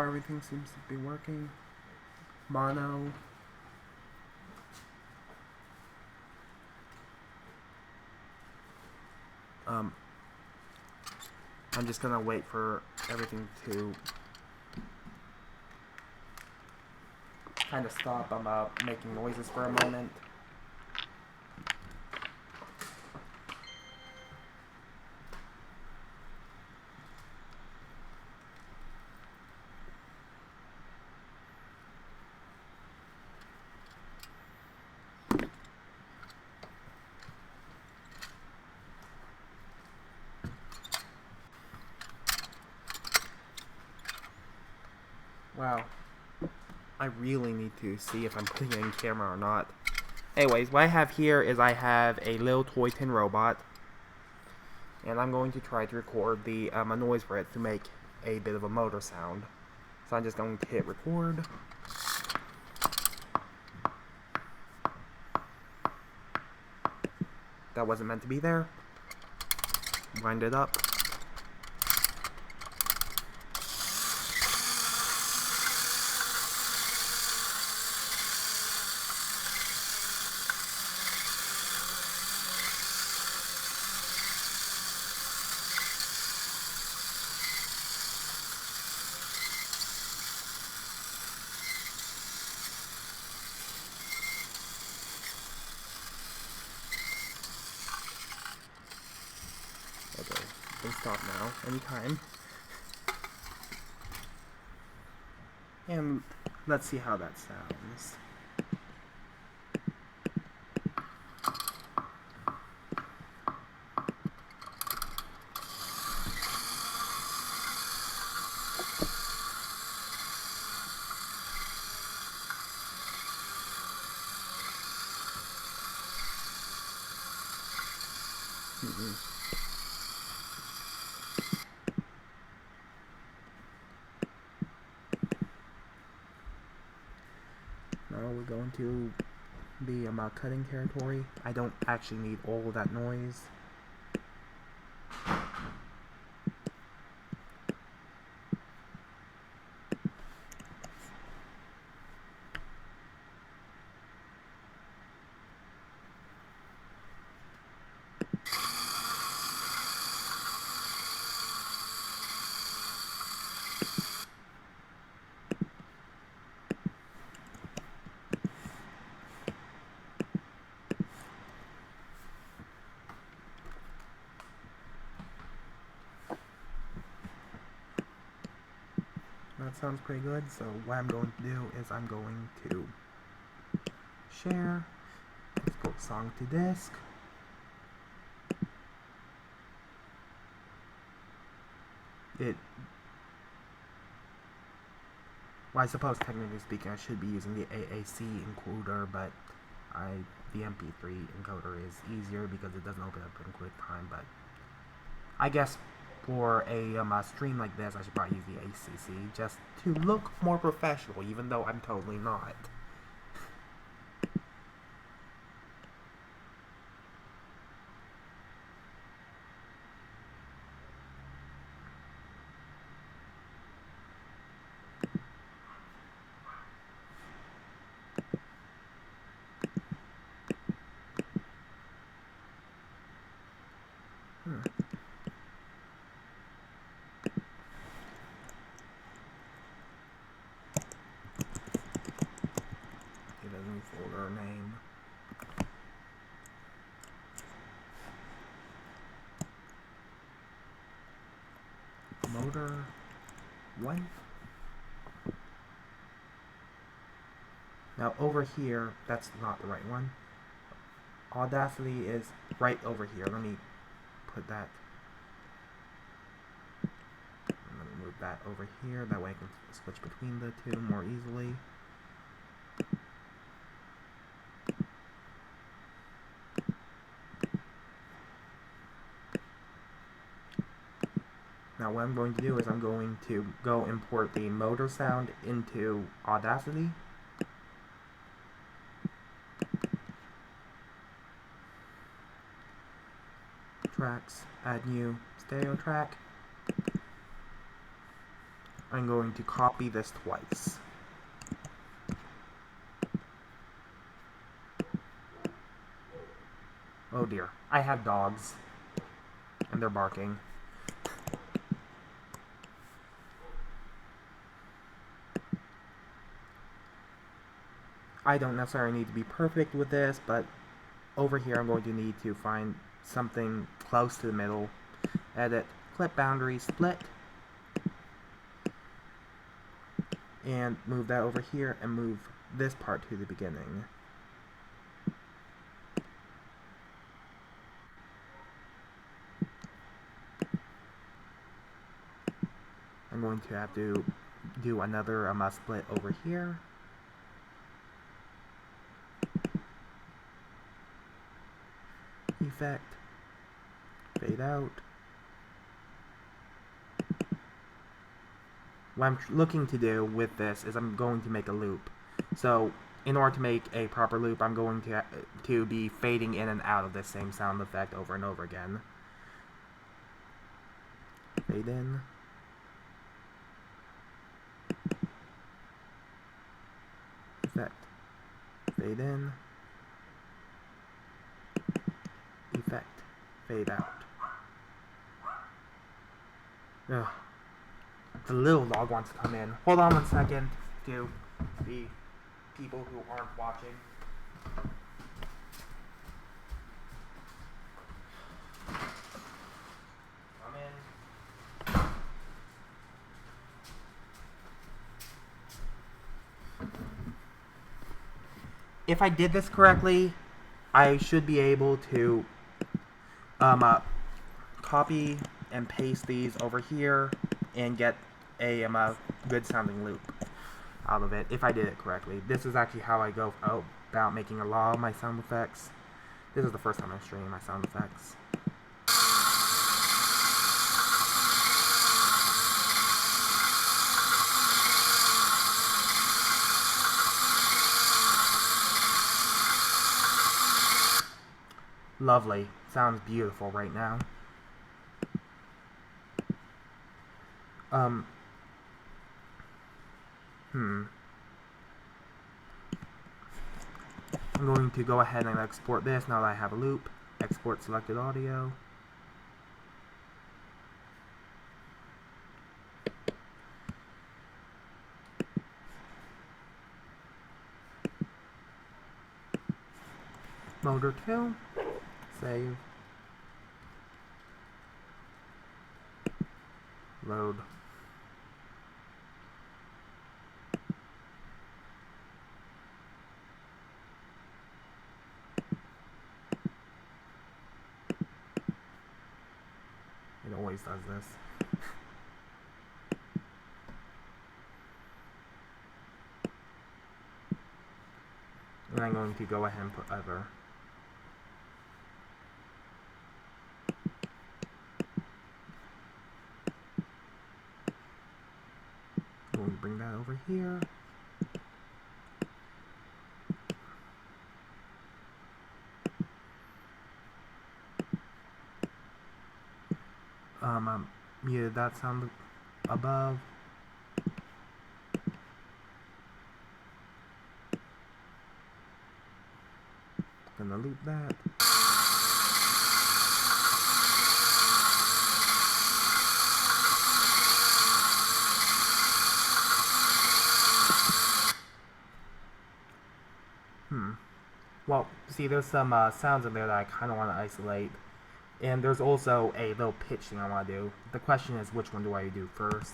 Everything seems to be working. Mono. I'm just gonna wait for everything to kind of stop. I'm making noises for a moment. Wow. I really need to see if I'm putting it in camera or not. Anyways, what I have here is I have a little toy tin robot. And I'm going to try to record the a noise for it to make a bit of a motor sound. So I'm just going to hit record. That wasn't meant to be there. Wind it up. Okay, you can stop now, anytime. And let's see how that sounds. Now we're going to be about cutting territory. I don't actually need all of that noise. That sounds pretty good, so what I'm going to do is I'm going to share, export song to disk, well, I suppose technically speaking I should be using the AAC encoder, but the MP3 encoder is easier because it doesn't open up in QuickTime, but I guess for a stream like this, I should probably use the ACC just to look more professional, even though I'm totally not. It doesn't folder name. Motor 1. Now over here, that's not the right one. Audacity is right over here. Let me put that. Let me move that over here. That way I can switch between the two more easily. Now what I'm going to do is I'm going to go import the motor sound into Audacity. Tracks, add new stereo track. I'm going to copy this twice. Oh dear, I have dogs, and they're barking. I don't necessarily need to be perfect with this, but over here I'm going to need to find something close to the middle. Edit, clip boundary, split, and move that over here and move this part to the beginning. I'm going to have to do another split over here. Effect, fade out. What I'm looking to do with this is I'm going to make a loop. So in order to make a proper loop, I'm going to be fading in and out of this same sound effect over and over again. Fade in. Effect. Fade in. Effect. Fade out. Ugh. The little dog wants to come in. Hold on 1 second to the people who aren't watching. Come in. If I did this correctly, I should be able to copy and paste these over here and get a good sounding loop out of it if I did it correctly. This is actually how I go about making a lot of my sound effects. This is the first time I'm streaming my sound effects. Lovely. Sounds beautiful right now. I'm going to go ahead and export this now that I have a loop. Export selected audio. Motor 2. Save. Load. It always does this. And I'm going to go ahead and put other. I'm going to bring that over here. Muted that sound above. Gonna loop that. Well, see, there's some sounds in there that I kind of want to isolate. And there's also a little pitch thing I want to do. The question is, which one do I do first?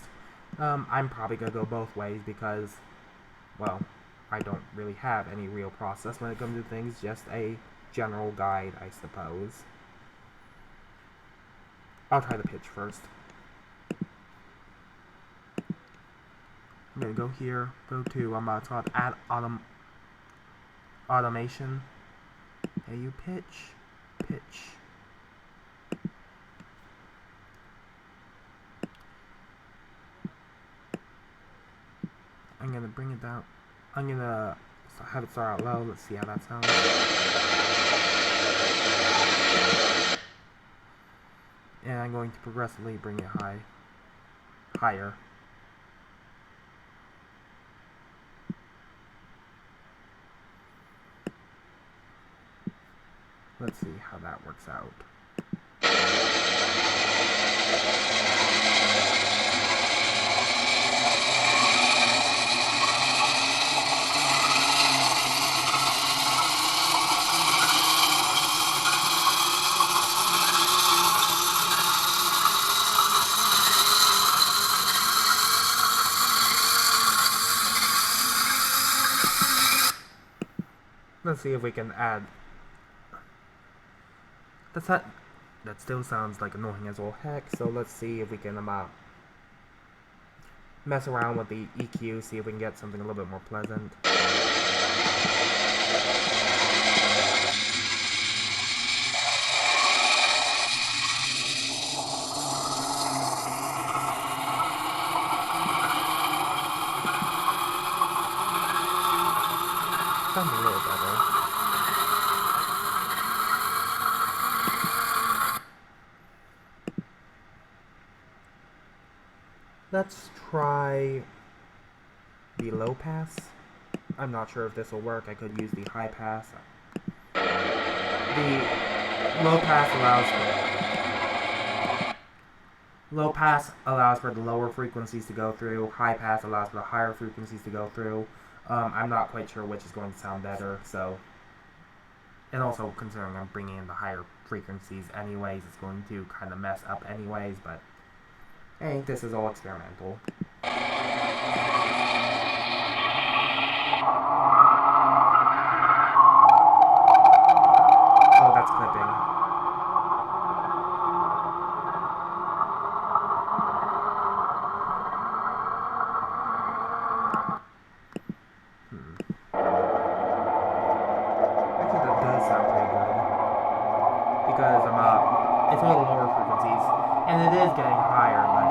I'm probably going to go both ways because, well, I don't really have any real process when it comes to things. Just a general guide, I suppose. I'll try the pitch first. I'm going to go here, go to, it's called Add Automation. AU pitch. I'm gonna bring it down. I'm gonna have it start out low. Let's see how that sounds. And I'm going to progressively bring it higher. Let's see how that works out. Let's see if we can add. That still sounds like annoying as all heck. So let's see if we can mess around with the EQ, see if we can get something a little bit more pleasant. Sounds a little better. Let's try the low pass. I'm not sure if this will work. I could use the high pass. The low pass allows for the lower frequencies to go through. High pass allows for the higher frequencies to go through. I'm not quite sure which is going to sound better. So, and also considering I'm bringing in the higher frequencies anyways, it's going to kind of mess up anyways. But hey, this is all experimental. Oh, that's clipping. Actually, that does sound pretty good. Because it's all lower frequencies, and it is getting higher, but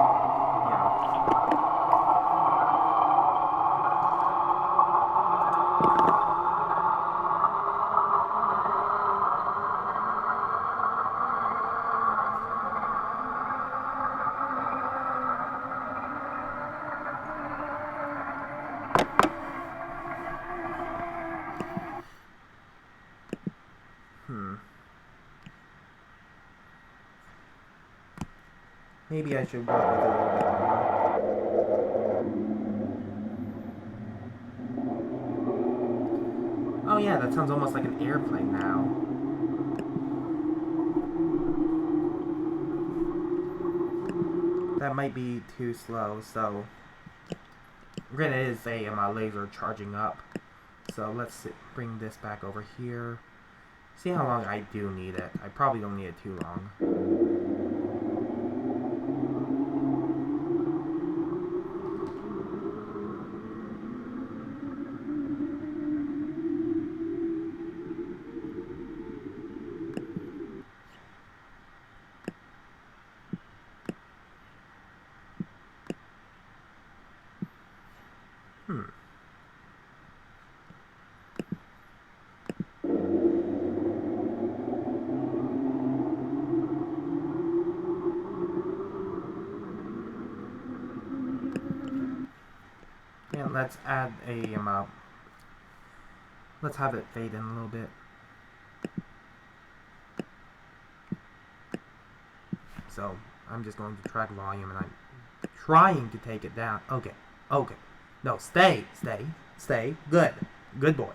maybe I should work with it a little bit more. Oh yeah, that sounds almost like an airplane now. That might be too slow, so granted it is a laser charging up. So let's bring this back over here. See how long I do need it. I probably don't need it too long. Yeah, let's add a let's have it fade in a little bit. So I'm just going to track volume, and I'm trying to take it down. Okay. No, stay. Good boy.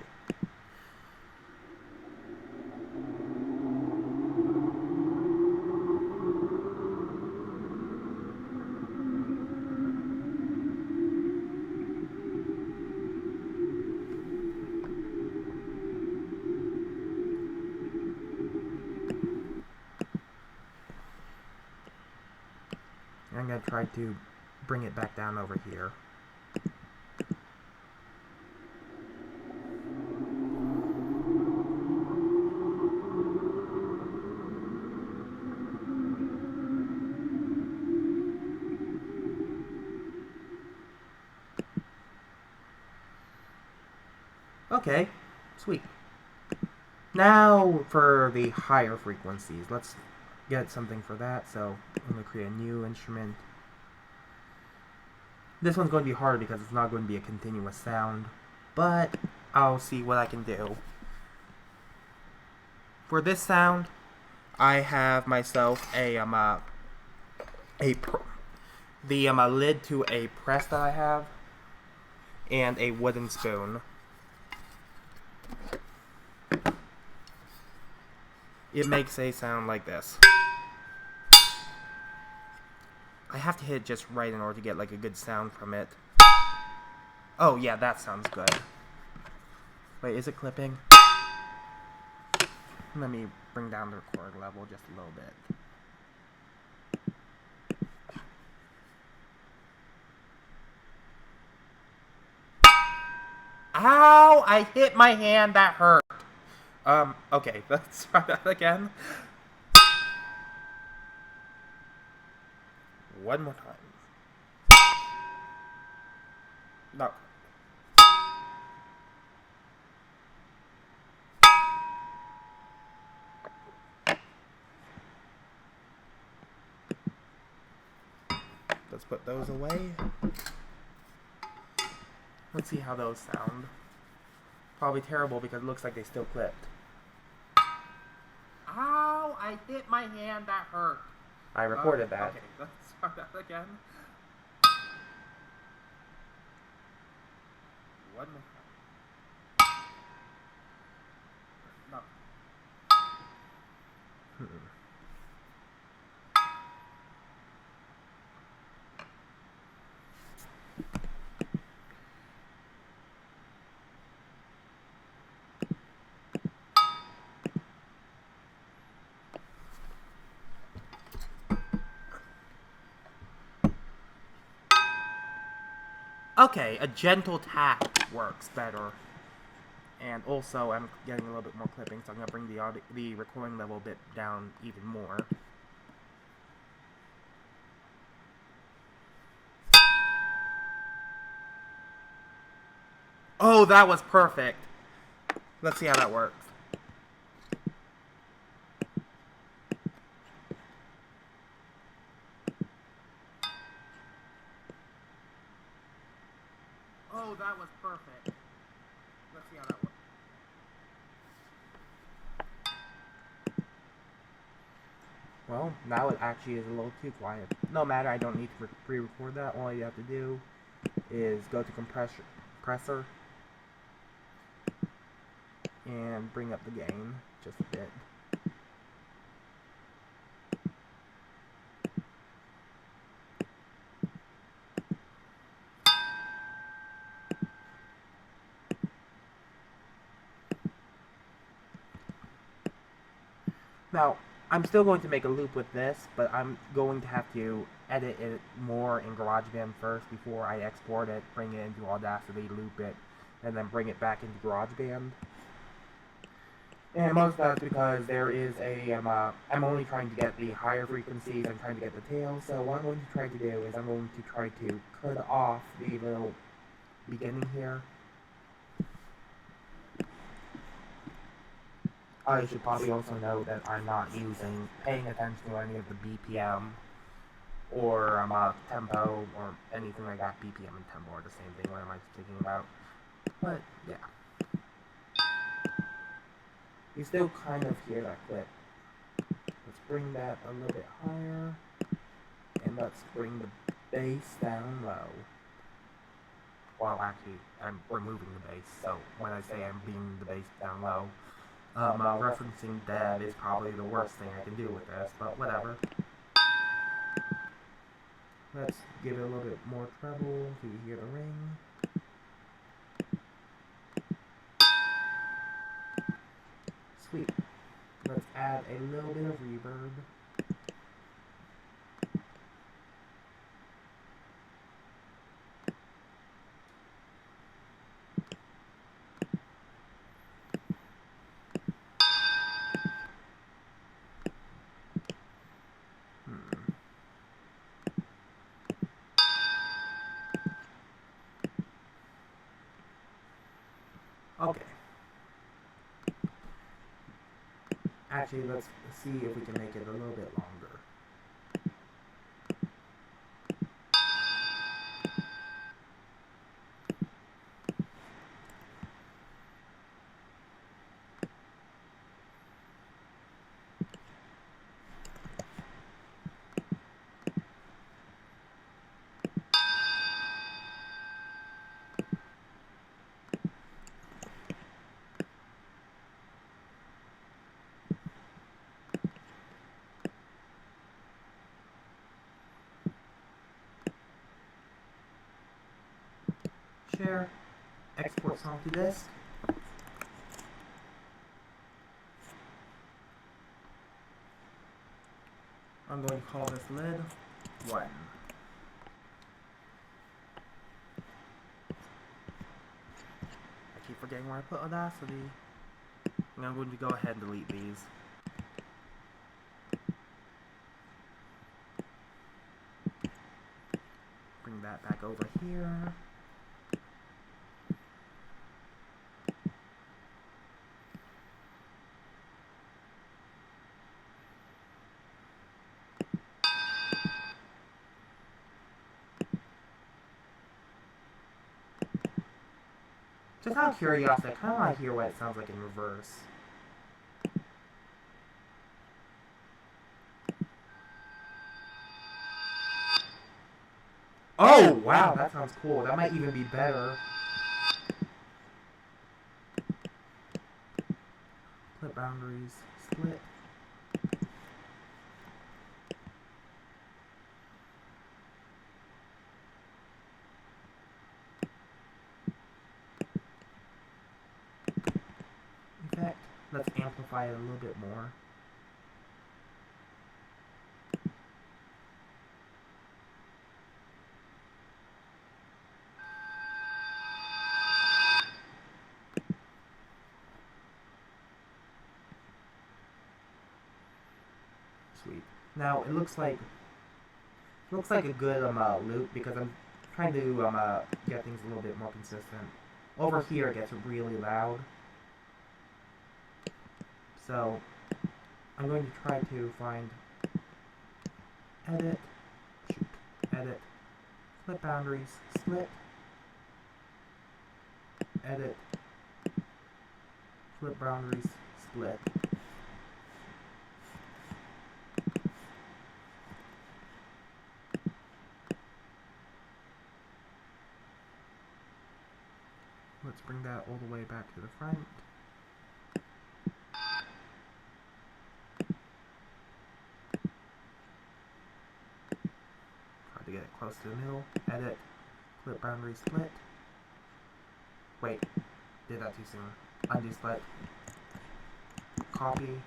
I'm going to try to bring it back down over here. Okay, sweet. Now for the higher frequencies. Let's get something for that. So I'm going to create a new instrument. This one's going to be harder because it's not going to be a continuous sound, but I'll see what I can do. For this sound, I have myself a lid to a press that I have, and a wooden spoon. It makes a sound like this. I have to hit it just right in order to get like a good sound from it. Oh yeah, that sounds good. Wait, is it clipping? Let me bring down the record level just a little bit. Ow! I hit my hand, that hurt. Okay, let's try that again. One more time. No. Let's put those away. Let's see how those sound. Probably terrible because it looks like they still clipped. Ow! I hit my hand, that hurt. I recorded that. Okay, let's try that again. One more time. No. Okay, a gentle tap works better. And also, I'm getting a little bit more clipping, so I'm going to bring the recording level a bit down even more. Oh, that was perfect. Let's see how that works. Oh, that was perfect. Let's see how that works. Well, now it actually is a little too quiet. No matter, I don't need to pre-record that. All you have to do is go to compressor and bring up the gain just a bit. Now, I'm still going to make a loop with this, but I'm going to have to edit it more in GarageBand first before I export it, bring it into Audacity, loop it, and then bring it back into GarageBand. And most of that's because there is I'm only trying to get the higher frequencies, I'm trying to get the tails, so what I'm going to try to do is I'm going to try to cut off the little beginning here. I should probably also note that I'm not paying attention to any of the BPM or tempo or anything like that. BPM and tempo are the same thing. What am I thinking about? But yeah, you still kind of hear that clip. Let's bring that a little bit higher, and let's bring the bass down low. Well, actually, I'm removing the bass. So when I say I'm bringing the bass down low, referencing dead is probably the worst thing I can do with this, but whatever. Let's give it a little bit more treble so you hear the ring. Sweet. Let's add a little bit of reverb. Okay. Actually, let's see if we can make it a little bit longer. share, export song to disk. I'm going to call this lid 1. I keep forgetting where I put Audacity. And I'm going to go ahead and delete these. Bring that back over here. Just out of curiosity, I kind of want to hear what it sounds like in reverse. Oh, wow, that sounds cool. That might even be better. Clip boundaries, split. Effect. Let's amplify it a little bit more. Sweet. Now it looks like a good loop because I'm trying to get things a little bit more consistent. Over here it gets really loud. So I'm going to try to find edit, clip boundaries, split, edit, clip boundaries, split. Let's bring that all the way back to the front. Try to get it close to the middle. Edit, clip boundary, split. Wait, did that too soon. Undo split. Copy.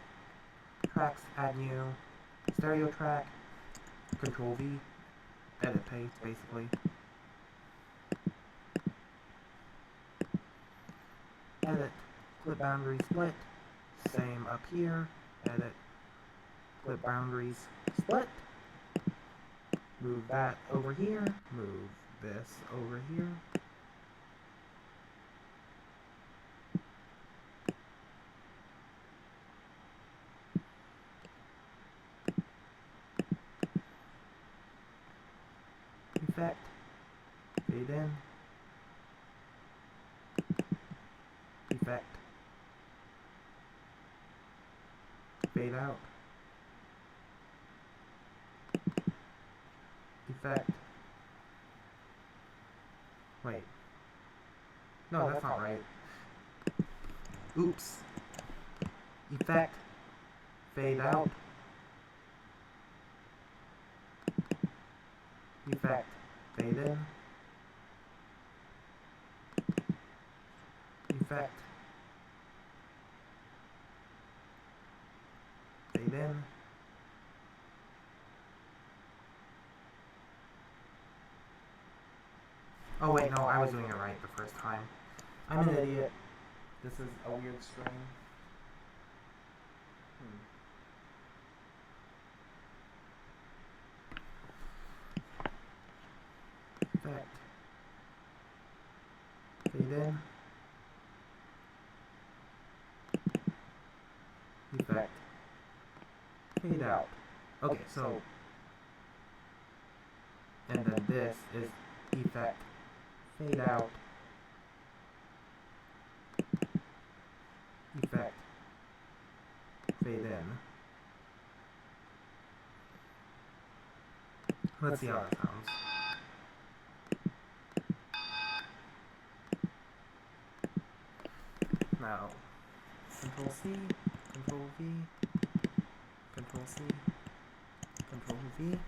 Tracks, add new. Stereo track. Control V. Edit paste, basically. Edit, clip boundary, split. Same up here. Edit, clip boundaries, split. Move that over here. Move this over here. Effect. Fade in. Effect. Fade out. Effect. Wait. No, that's not right. Oops. Effect. Fade out. Effect. Fade in. Effect. Fade in. Oh wait, no, I was doing it right the first time. I'm an idiot. This is a weird string. Effect. Fade in. Effect. Fade out. Okay, so... And then this is effect. Fade out. Effect. Fade in. Let's see how that sounds. Now, Control C, Control V, Control C, Control V.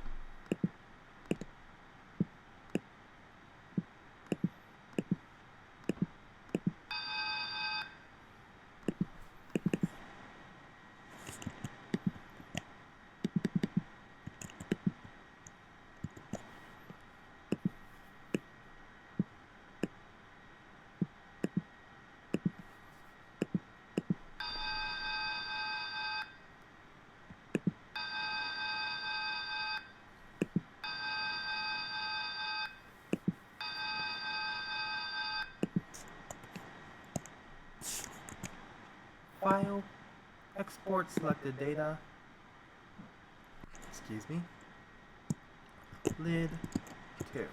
File, export selected data, excuse me, lid 2.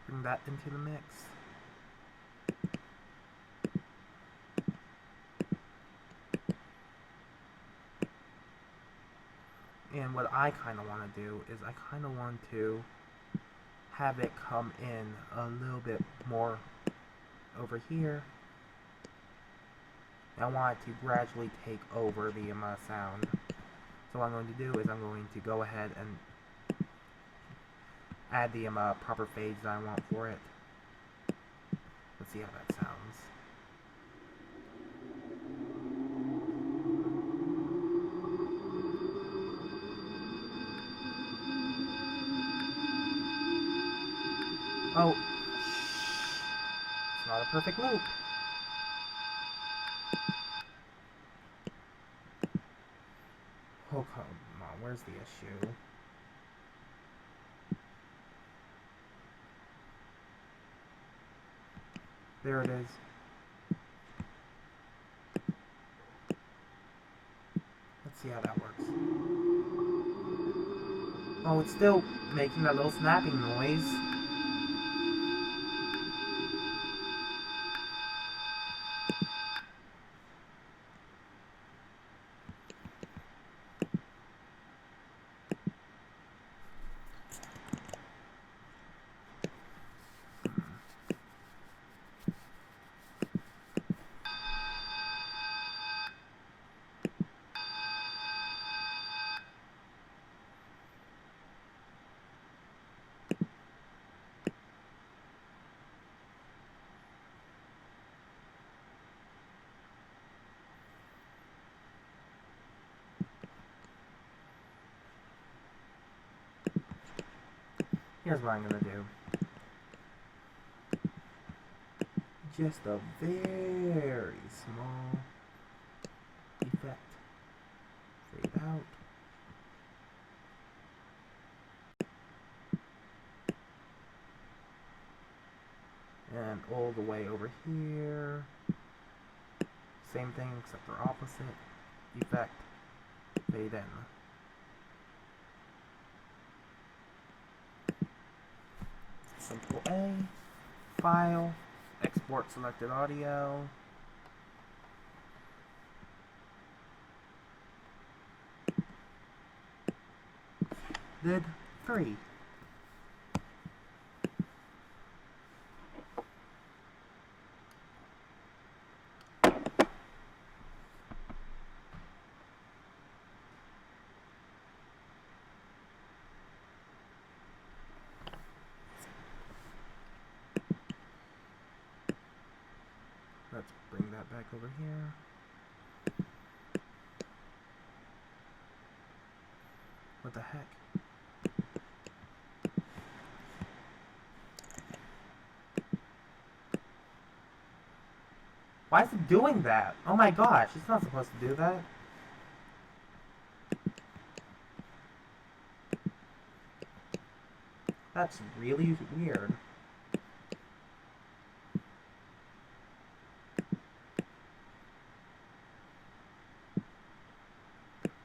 Bring that into the mix. And what I kind of want to do is I kind of want to have it come in a little bit more over here. I want it to gradually take over the sound. So what I'm going to do is I'm going to go ahead and add the proper fades that I want for it. Let's see how that sounds. Oh, it's not a perfect loop. Oh, come on, where's the issue? There it is. Let's see how that works. Oh, it's still making that little snapping noise. Here's what I'm going to do. Just a very small effect. Fade out. And all the way over here. Same thing except for opposite. Effect. Fade in. Simple A. File. Export selected audio. Lid 3. Let's bring that back over here. What the heck? Why is it doing that? Oh my gosh, it's not supposed to do that. That's really weird.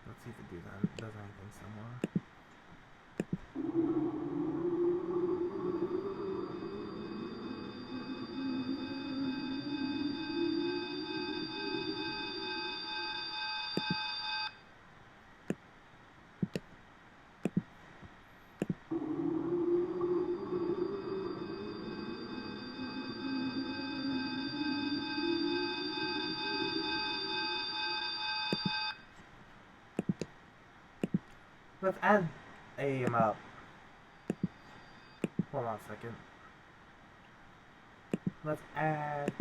Let's see if it does anything similar. Let's add a hold on a second. Let's add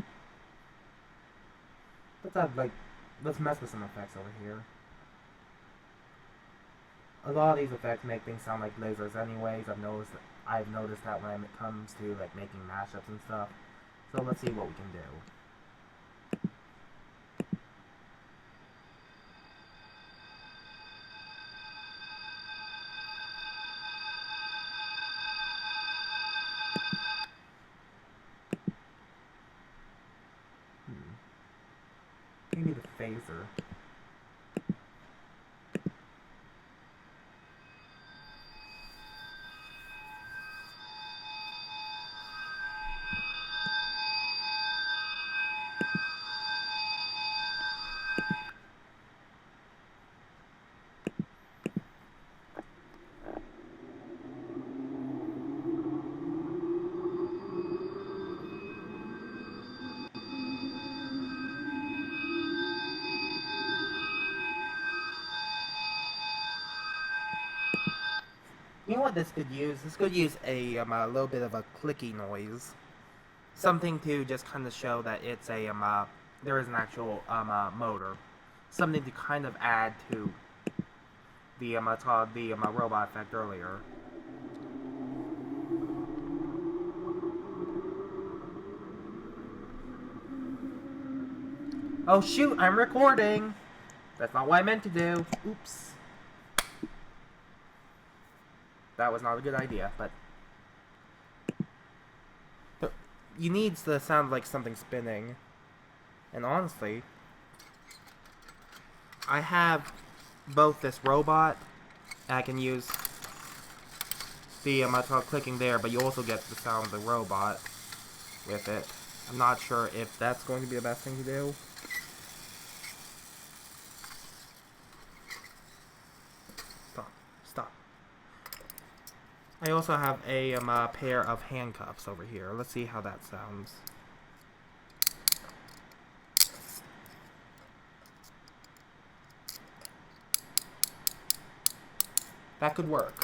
like let's mess with some effects over here. A lot of these effects make things sound like lasers anyways. I've noticed that when it comes to like making mashups and stuff. So let's see what we can do. Maybe the phaser. You know what this could use? This could use a little bit of a clicky noise. Something to just kind of show that it's a there is an actual motor. Something to kind of add to the robot effect earlier. Oh shoot, I'm recording! That's not what I meant to do. Oops. That was not a good idea, but you need to sound like something spinning. And honestly, I have both this robot, and I can use the clicking there, but you also get the sound of the robot with it. I'm not sure if that's going to be the best thing to do. Stop. I also have a pair of handcuffs over here. Let's see how that sounds. That could work.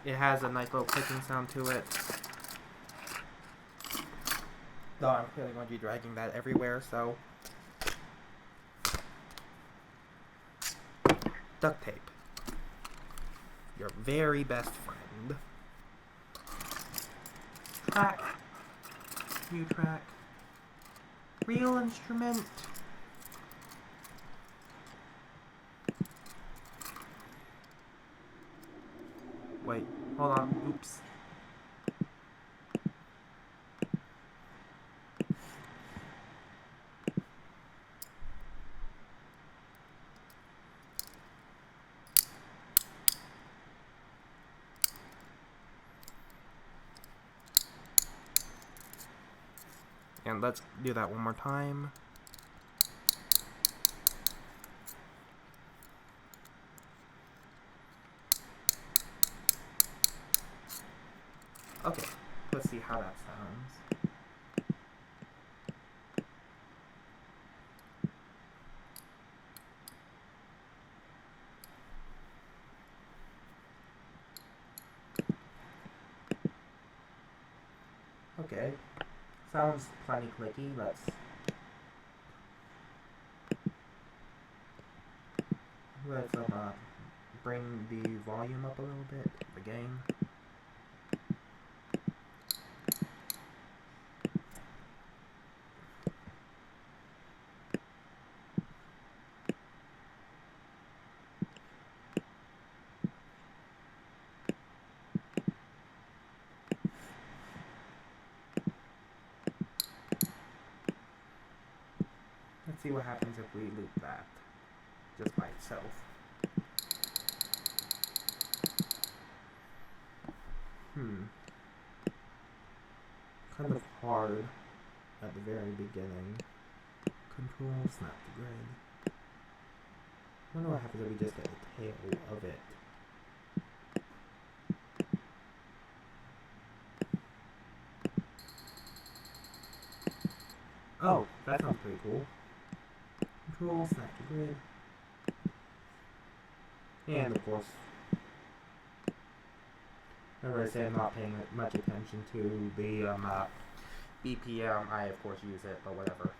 It has a nice little clicking sound to it. Though I'm clearly going to be dragging that everywhere, so... Duct tape. Your very best friend. Track. New track. Real instrument. Wait, hold on. Oops. And let's do that one more time. Okay, let's see how that sounds. Okay, sounds plenty clicky. Let's bring the volume up a little bit, the gain. Let's see what happens if we loop that just by itself. Kind of hard at the very beginning. Control, snap the grid. I wonder what happens if we just get the tail of it. Oh, that sounds pretty cool. Control, snap the grid. And of course, remember I say I'm not paying much attention to the BPM. I of course use it, but whatever.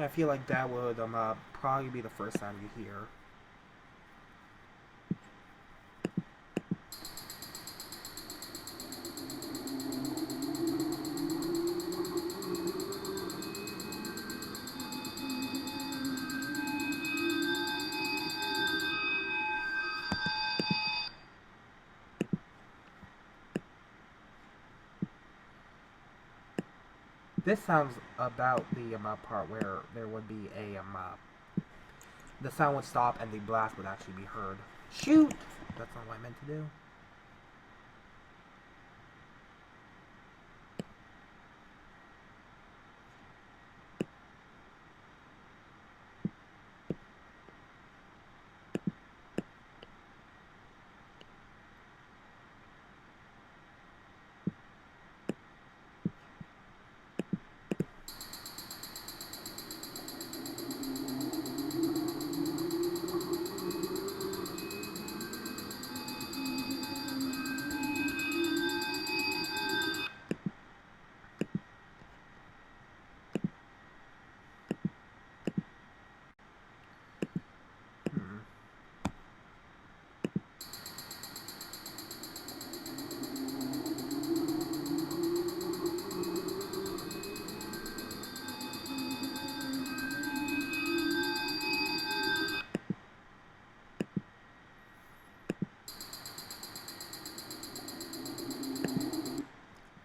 I feel like that would probably be the first sound you hear. This sounds about the part where there would be a the sound would stop and the blast would actually be heard. Shoot! That's not what I meant to do.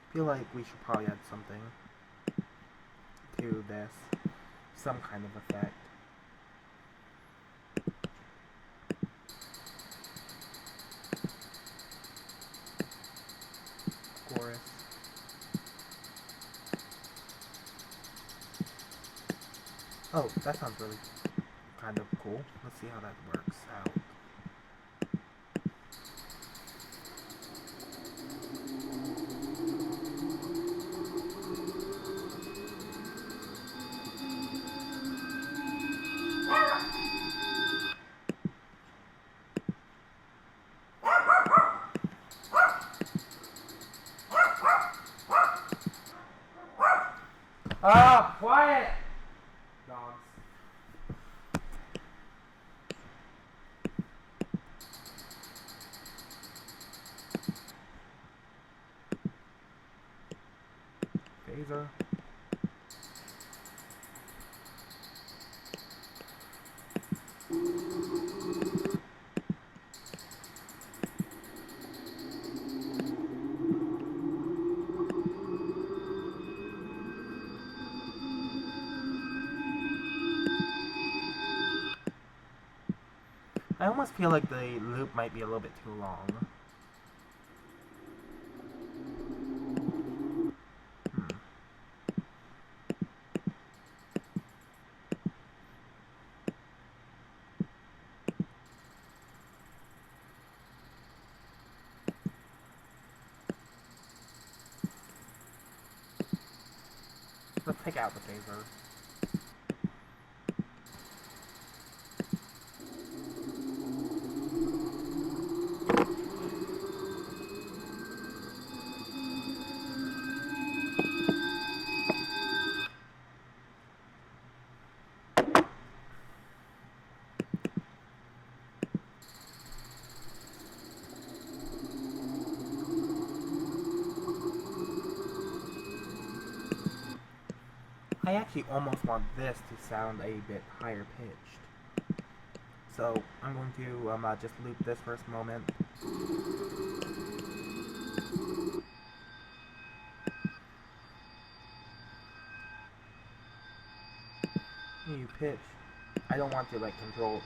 I feel like we should probably add something to this. Some kind of effect. Chorus. Oh, that sounds really kind of cool. Let's see how that works out. Ah, quiet! Dogs. Phaser. I almost feel like the loop might be a little bit too long. Let's take out the phaser. I actually almost want this to sound a bit higher pitched. So I'm going to just loop this for a moment. You pitch. I don't want to like control.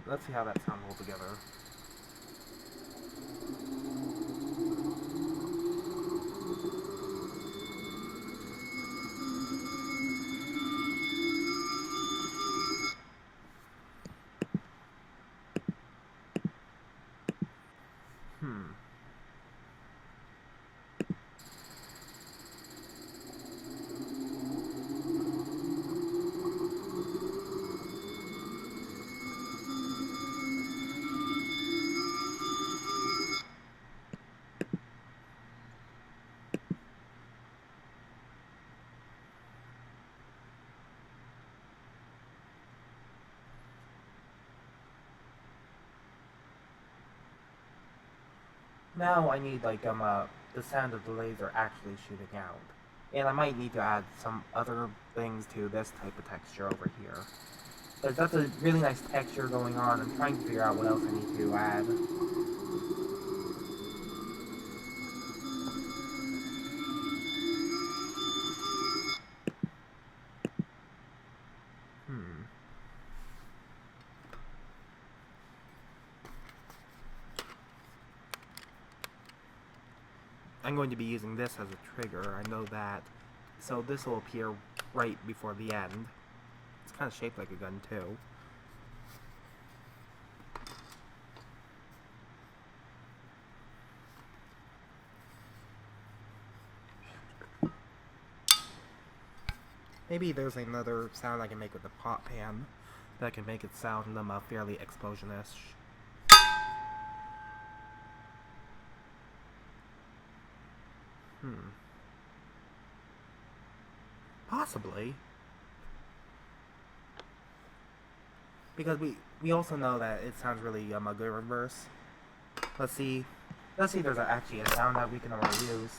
Let's see how that sounds all together. now I need like the sound of the laser actually shooting out. And I might need to add some other things to this type of texture over here. Because that's a really nice texture going on. I'm trying to figure out what else I need to add. I'm going to be using this as a trigger, I know that. So this will appear right before the end. It's kind of shaped like a gun too. Maybe there's another sound I can make with the pot pan that can make it sound fairly explosionish. Possibly. Because we also know that it sounds really a good reverse. Let's see if there's actually a sound that we can already use.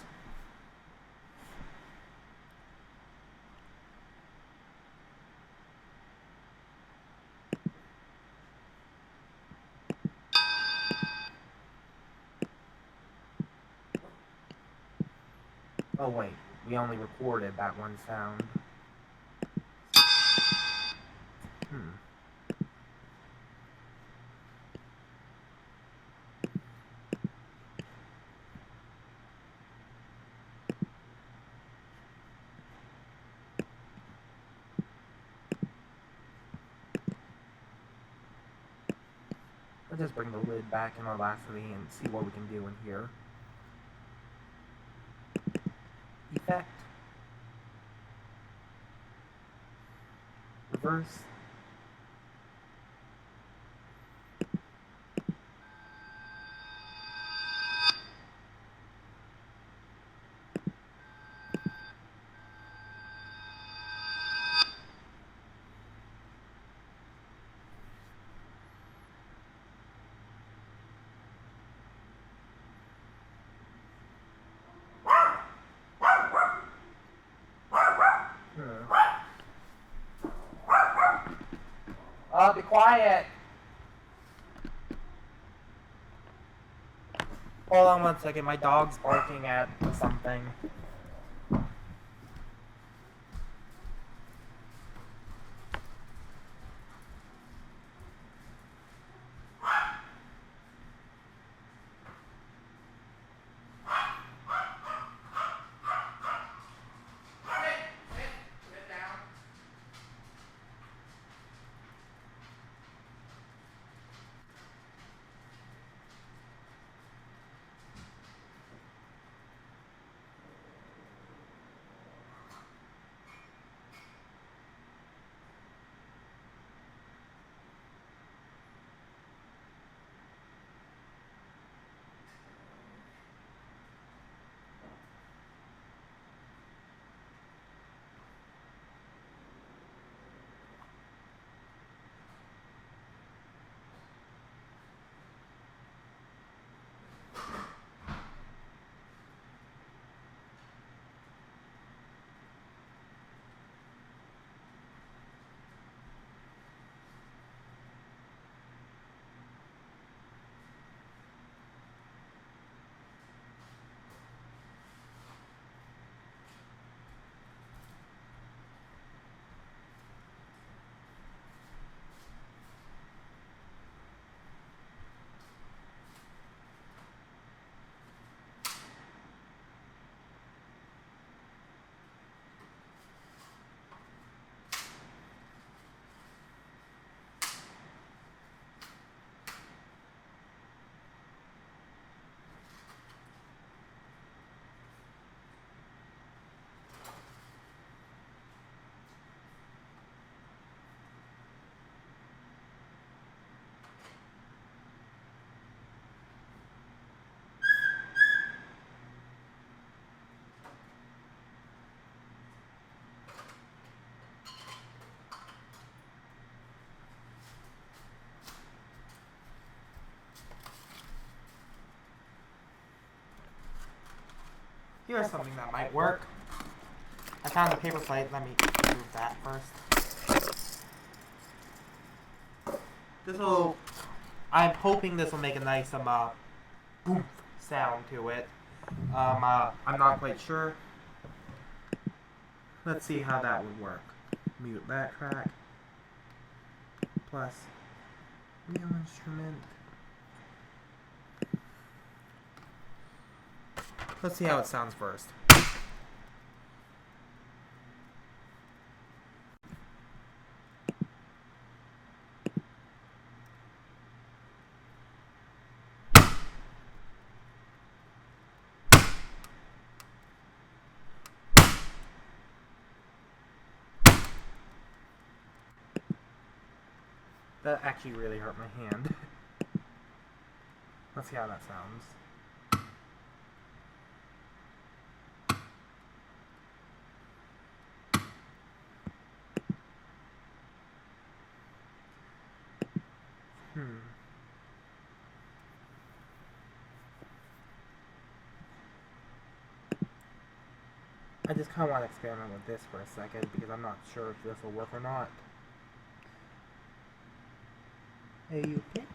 Oh wait, we only recorded that one sound. Let's just bring the lid back in Audacity and see what we can do in here. Effect. Reverse. Be quiet. Hold on 1 second, my dog's barking at something. here's something that might work. I found a paper plate. Let me remove that first. I'm hoping this will make a nice boom sound to it. I'm not quite sure. Let's see how that would work. Mute that track. Plus real instrument. Let's see how it sounds first. That actually really hurt my hand. Let's see how that sounds. I just kind of want to experiment with this for a second because I'm not sure if this will work or not. AU pitch.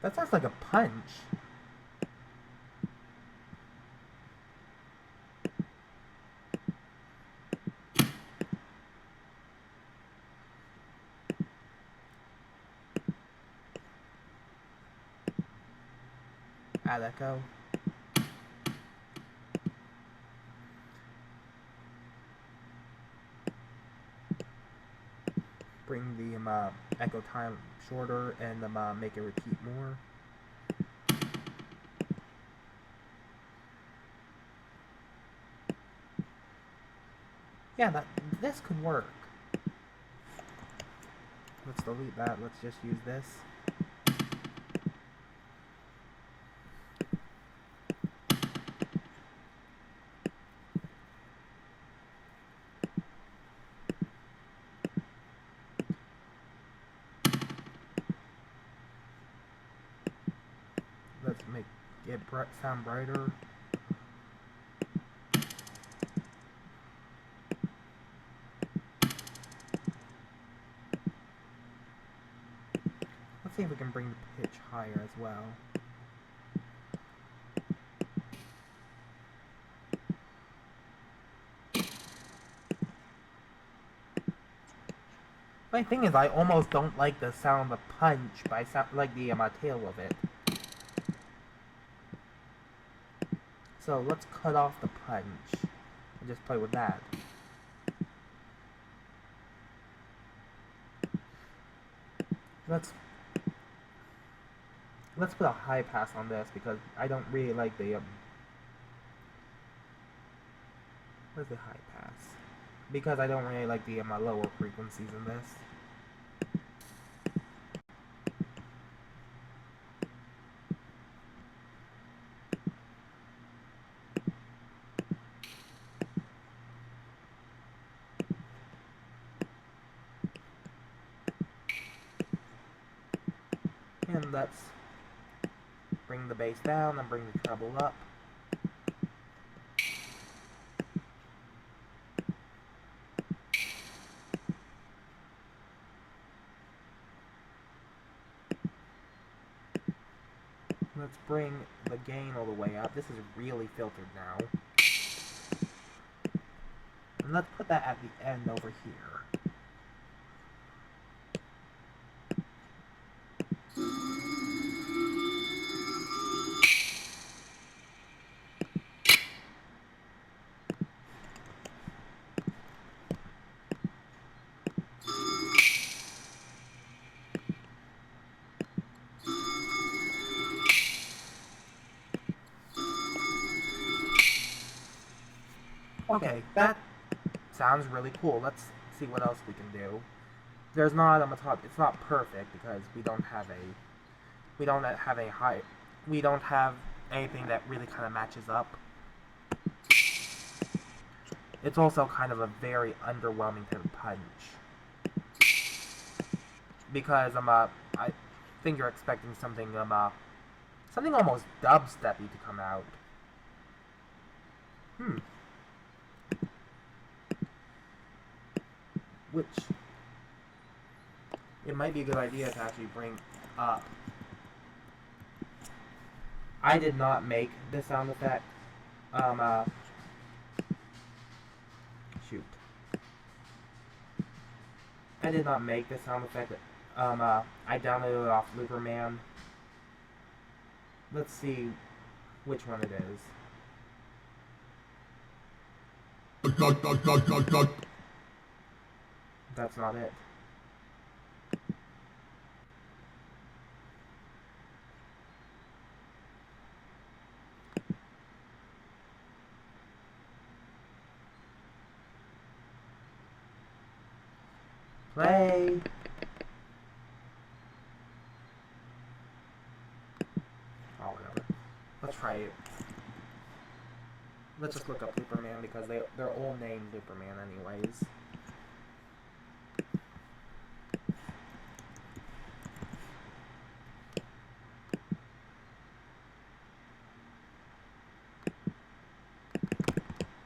That sounds like a punch. Add echo. Bring the echo time shorter and make it repeat more. Yeah, this could work. Let's delete that. Let's just use this. Let's make it sound brighter. Let's see if we can bring the pitch higher as well. My thing is, I almost don't like the sound of punch, but I like the tail of it. So let's cut off the punch and just play with that. Let's put a high pass on this because I don't really like the where's the high pass? Because I don't really like the lower frequencies in this. And let's bring the bass down and bring the treble up. Let's bring the gain all the way up. This is really filtered now. And let's put that at the end over here. Okay, that sounds really cool. Let's see what else we can do. There's not it's not perfect because we don't have anything that really kind of matches up. It's also kind of a very underwhelming type of punch. because I think you're expecting something something almost dubsteppy to come out. Which it might be a good idea to actually bring up. I did not make this sound effect. Shoot. I did not make this sound effect. I downloaded it off Looperman. Let's see which one it is. That's not it. Play. Oh, whatever. Let's try it. Let's just look up Looperman because they're all named Looperman anyways.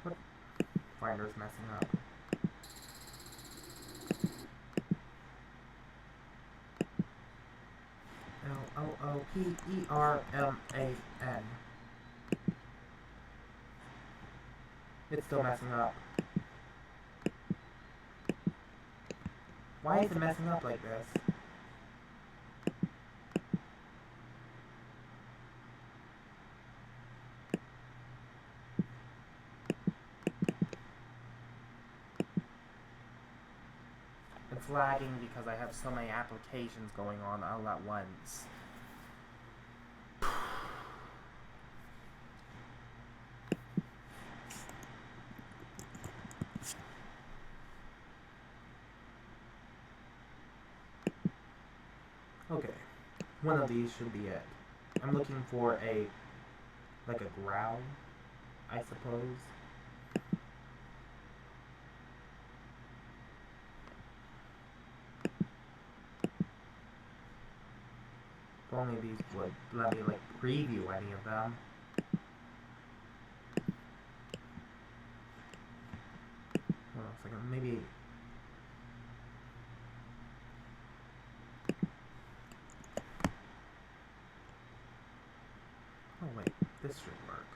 What? Finder's messing up. Looperman. It's still messing up. Why is it messing up like this? It's lagging because I have so many applications going on all at once. Okay, one of these should be it. I'm looking for like a growl, I suppose. If only these would let me like preview any of them. Hold on a second, maybe. Oh wait, this should work.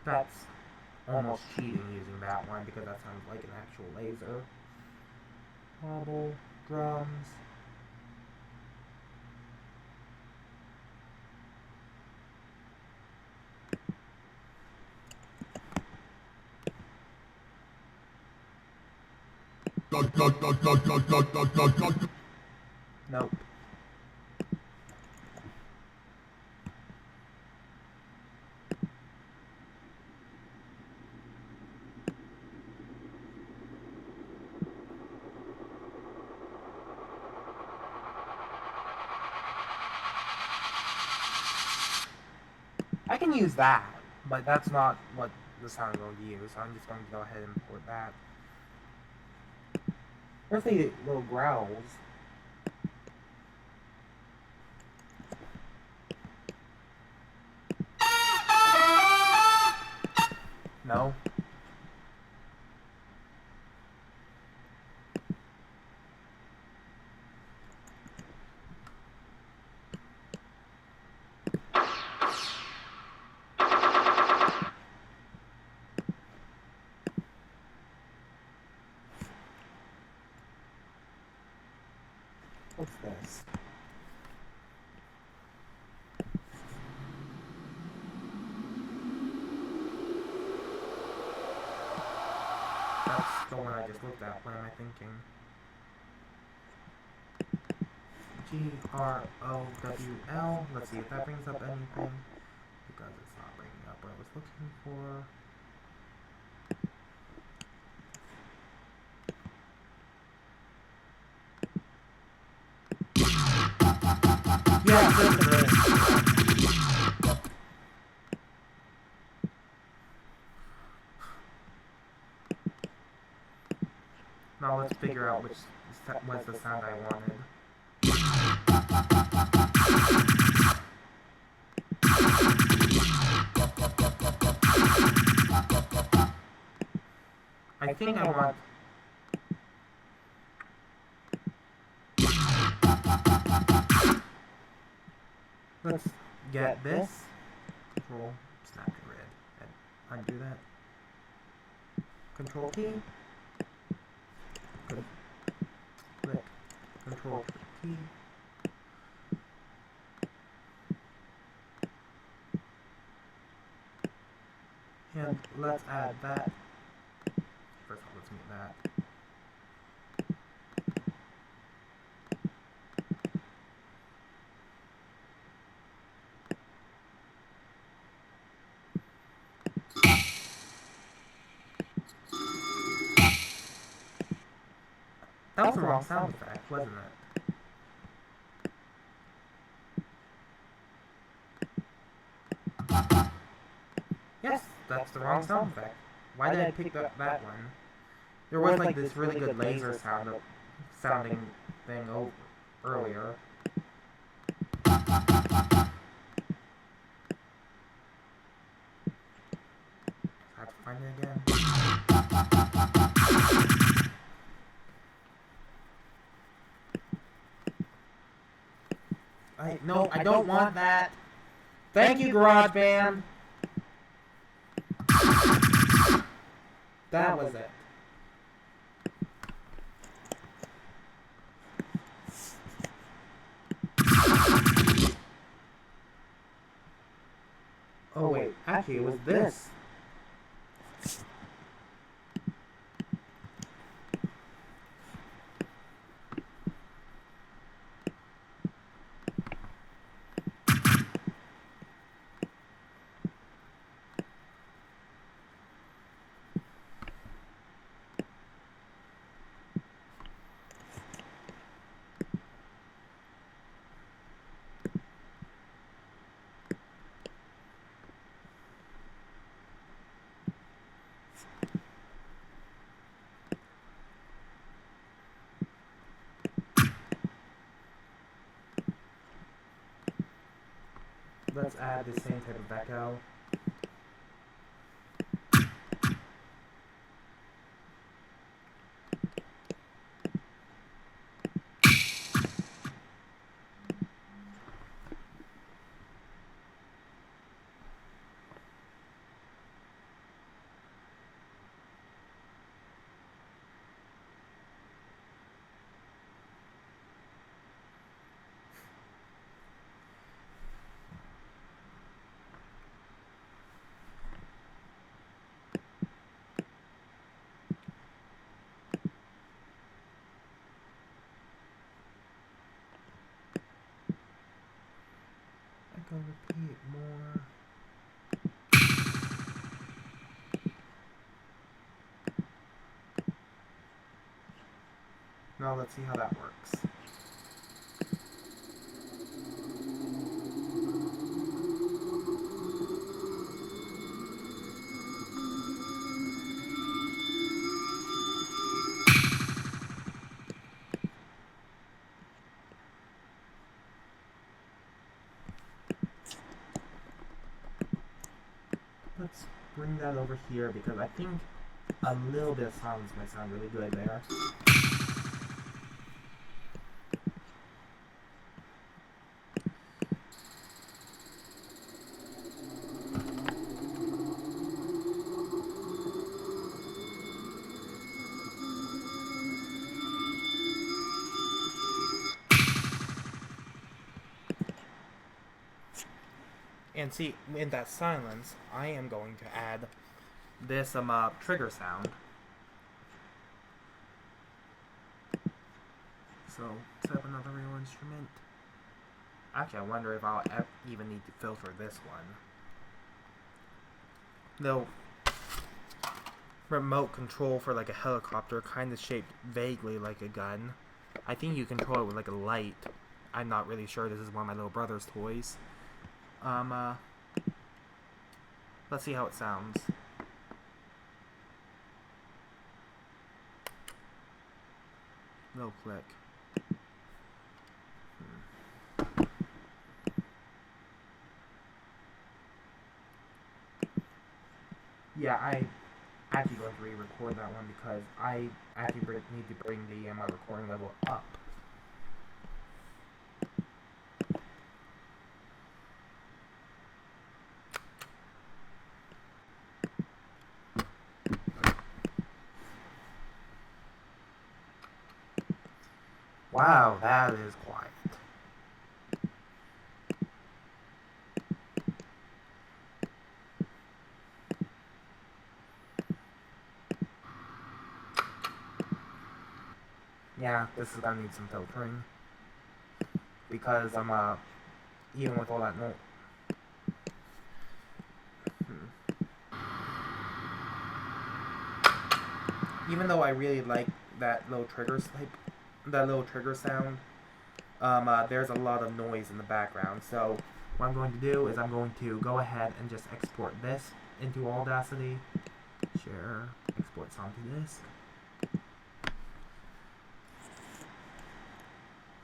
That's almost cheating using that one because that sounds like an actual laser. Wobble, drums. Nope. I can use that, but that's not what the sound I'm going to use, so I'm just going to go ahead and import that. Where's the little growls? No? What's this? That's the one I just looked at. What am I thinking? GROWL. Let's see if that brings up anything. Because it's not bringing up what I was looking for. Yeah, this is it. was the sound I wanted. I think I want... Let's get this. Control, snap to red, and undo that. Control T. Click. Control T. And let's add that. First of all, let's mute that. That was the wrong sound effect, wasn't it? Yes, that's the wrong sound effect. Why did I pick that one? There was like this really good laser sounding thing earlier. I have to find it again. No, I don't want that. Thank you, GarageBand. That was it. Oh wait, actually it was this. Let's add the same type of echo. Echo repeat more. Now let's see how that works. Let's bring that over here because I think a little bit of silence might sound really good there. And see, in that silence, I am going to add this trigger sound. So, set up another real instrument. Actually, I wonder if I'll even need to filter this one. Though, remote control for like a helicopter, kind of shaped vaguely like a gun. I think you control it with like a light. I'm not really sure. This is one of my little brother's toys. Let's see how it sounds. No click. Yeah, I actually going to re-record that one because I actually need to bring the recording level up. Wow, that is quiet. Yeah, this is gonna need some filtering because I'm even with all that noise. Even though I really like that little trigger sound, there's a lot of noise in the background. So what I'm going to do is I'm going to go ahead and just export this into Audacity. Share, export song to disk.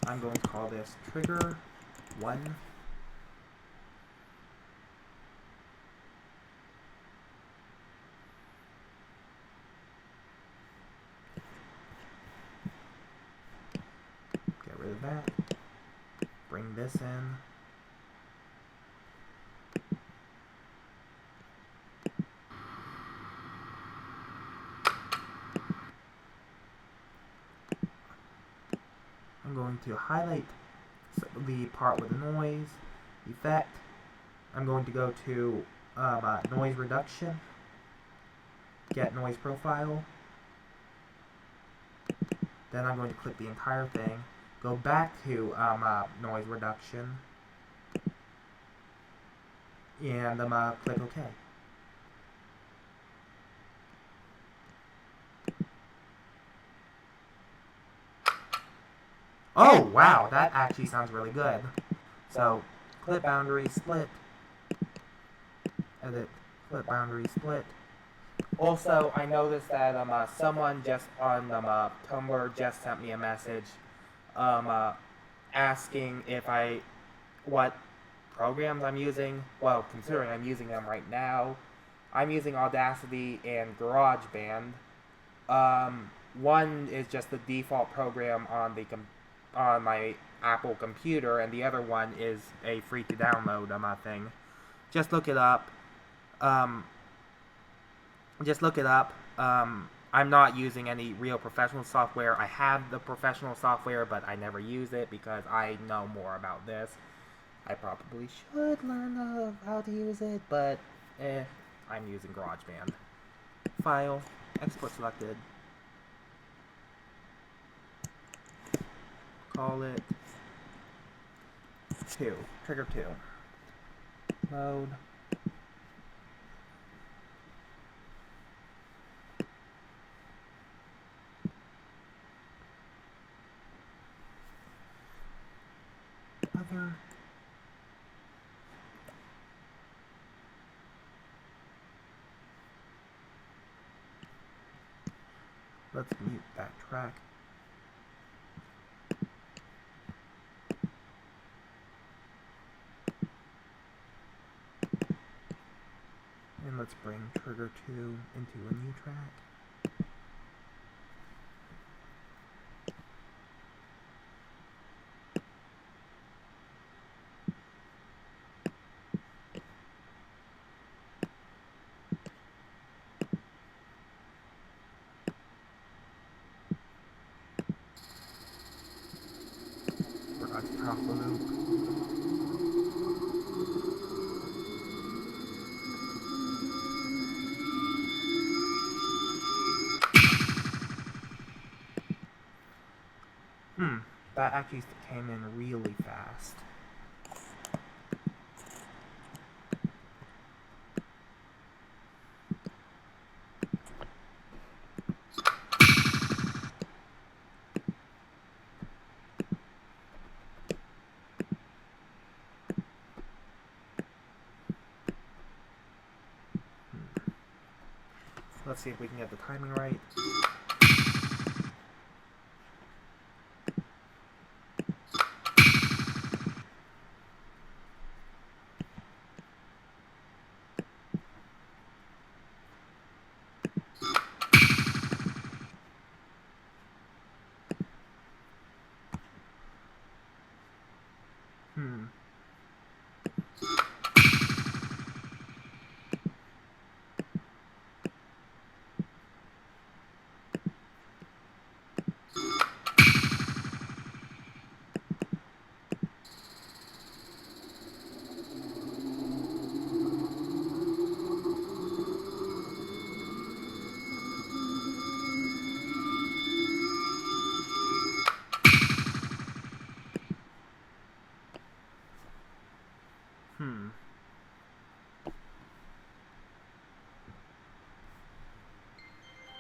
I'm going to call this Trigger 1. Get rid of that. Bring this in. I'm going to highlight the part with the noise, effect. I'm going to go to noise reduction, get noise profile. Then I'm going to click the entire thing, go back to noise reduction, and click OK. Oh, wow, that actually sounds really good. So, clip boundary, split, edit, clip boundary, split. Also, I noticed that someone just on Tumblr just sent me a message asking if what programs I'm using. Well, considering I'm using them right now, I'm using Audacity and GarageBand. One is just the default program on on my Apple computer, and the other one is a free to download thing. Just look it up. I'm not using any real professional software. I have the professional software, but I never use it because I know more about this. I probably should learn how to use it, but I'm using GarageBand. File, export selected. Call it 2, trigger 2. Load. Other. Let's mute that track. And let's bring trigger 2 into a new track. Forgot to turn off the loop. That actually came in really fast. Let's see if we can get the timing right.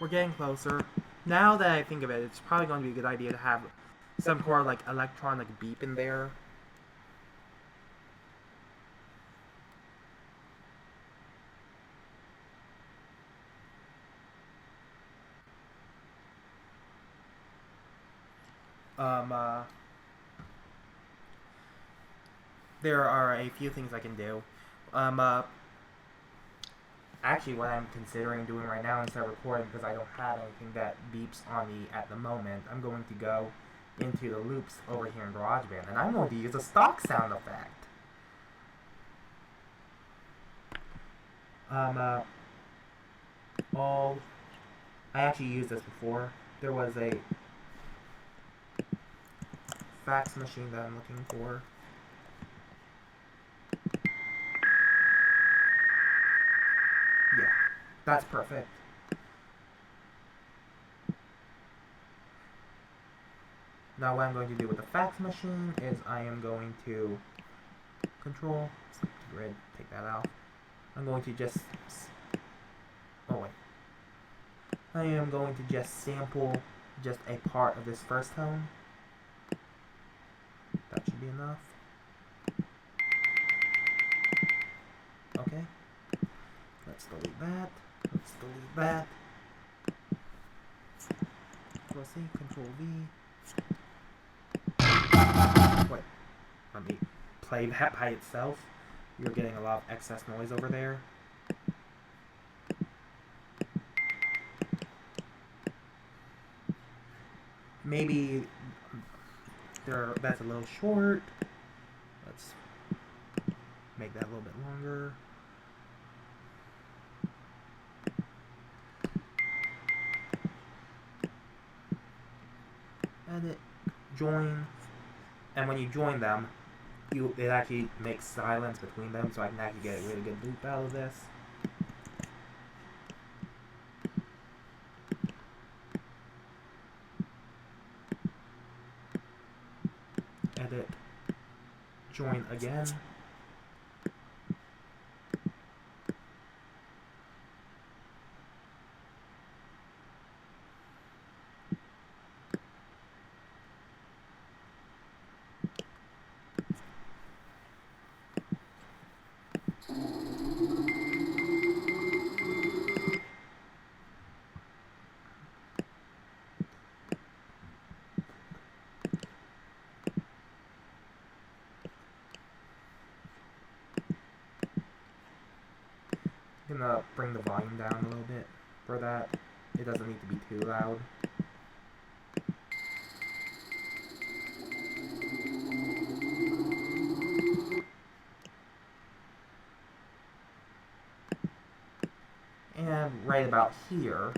We're getting closer. Now that I think of it, it's probably going to be a good idea to have some sort of like electronic beep in there. Um, there are a few things I can do. Um, uh, Actually, what I'm considering doing right now instead of recording, because I don't have anything that beeps on me at the moment, I'm going to go into the loops over here in GarageBand, and I'm going to use a stock sound effect. Um, uh, all I actually used this before. There was a fax machine that I'm looking for. Yeah, that's perfect. Now what I'm going to do with the fax machine is I am going to control, skip to grid, take that out. I'm going to just, oh wait. I am going to just sample just a part of this first tone. That should be enough. Okay. Let's delete that. Let's delete that. Control C, Control V. Wait. Let me play that by itself. You're getting a lot of excess noise over there. Maybe that's a little short. Let's make that a little bit longer. Edit, join, and when you join them, it actually makes silence between them, so I can actually get a really good loop out of this. Edit, join again. I'm gonna bring the volume down a little bit for that. It doesn't need to be too loud. And right about here,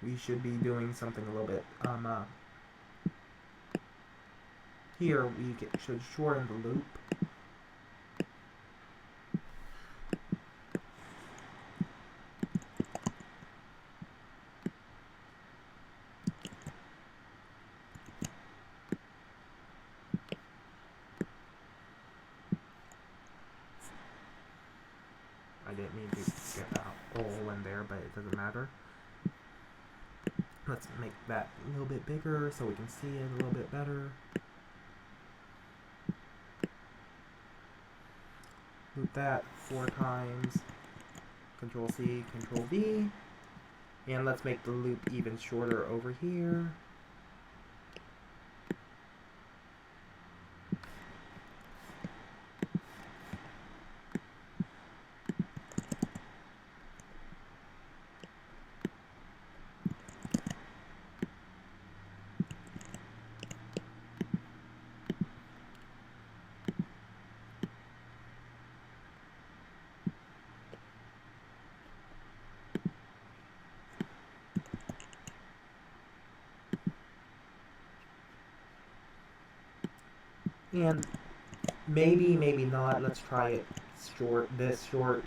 we should be doing something a little bit, here we should shorten the loop. I didn't mean to get that hole in there, but it doesn't matter. Let's make that a little bit bigger so we can see it a little bit better. Loop that 4 times. Control C, Control V. And let's make the loop even shorter over here. And maybe, maybe not. Let's try it this short.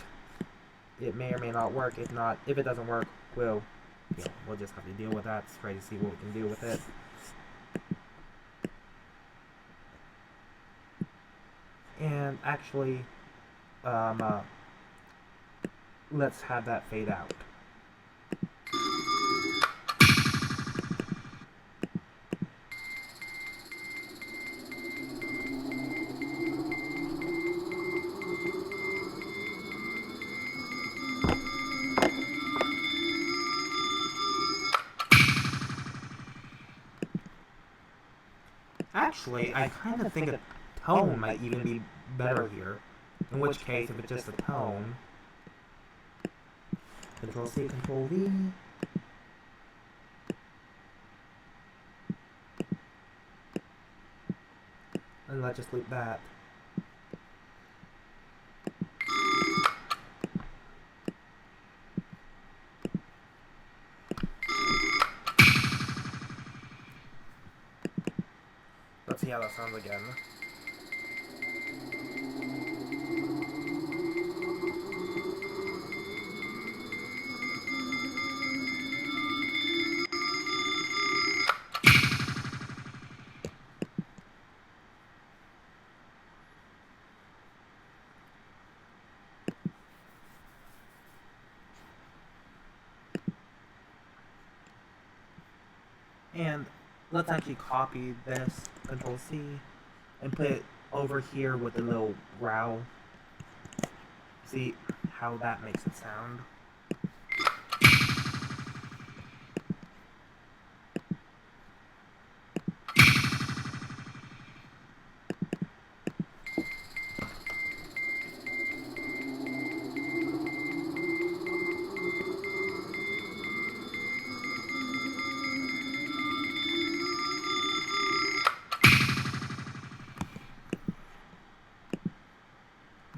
It may or may not work. If not, if it doesn't work, we'll just have to deal with that. Try to see what we can do with it. And actually, um, uh, let's have that fade out. Actually, I kind of think a tone might even be better here. In which case, if it's just a tone, Control C, Control V. And let's just loop that. Let's see how that sounds again. And let's actually copy this, Control C, and put it over here with the little growl. See how that makes it sound.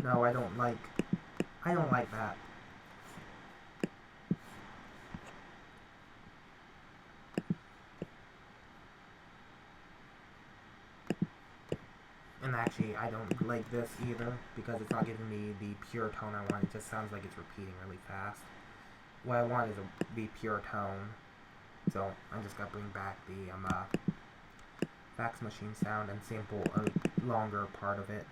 No, I don't like that. And actually, I don't like this either, because it's not giving me the pure tone I want. It just sounds like it's repeating really fast. What I want is the pure tone. So, I'm just gonna bring back the fax machine sound and sample a longer part of it.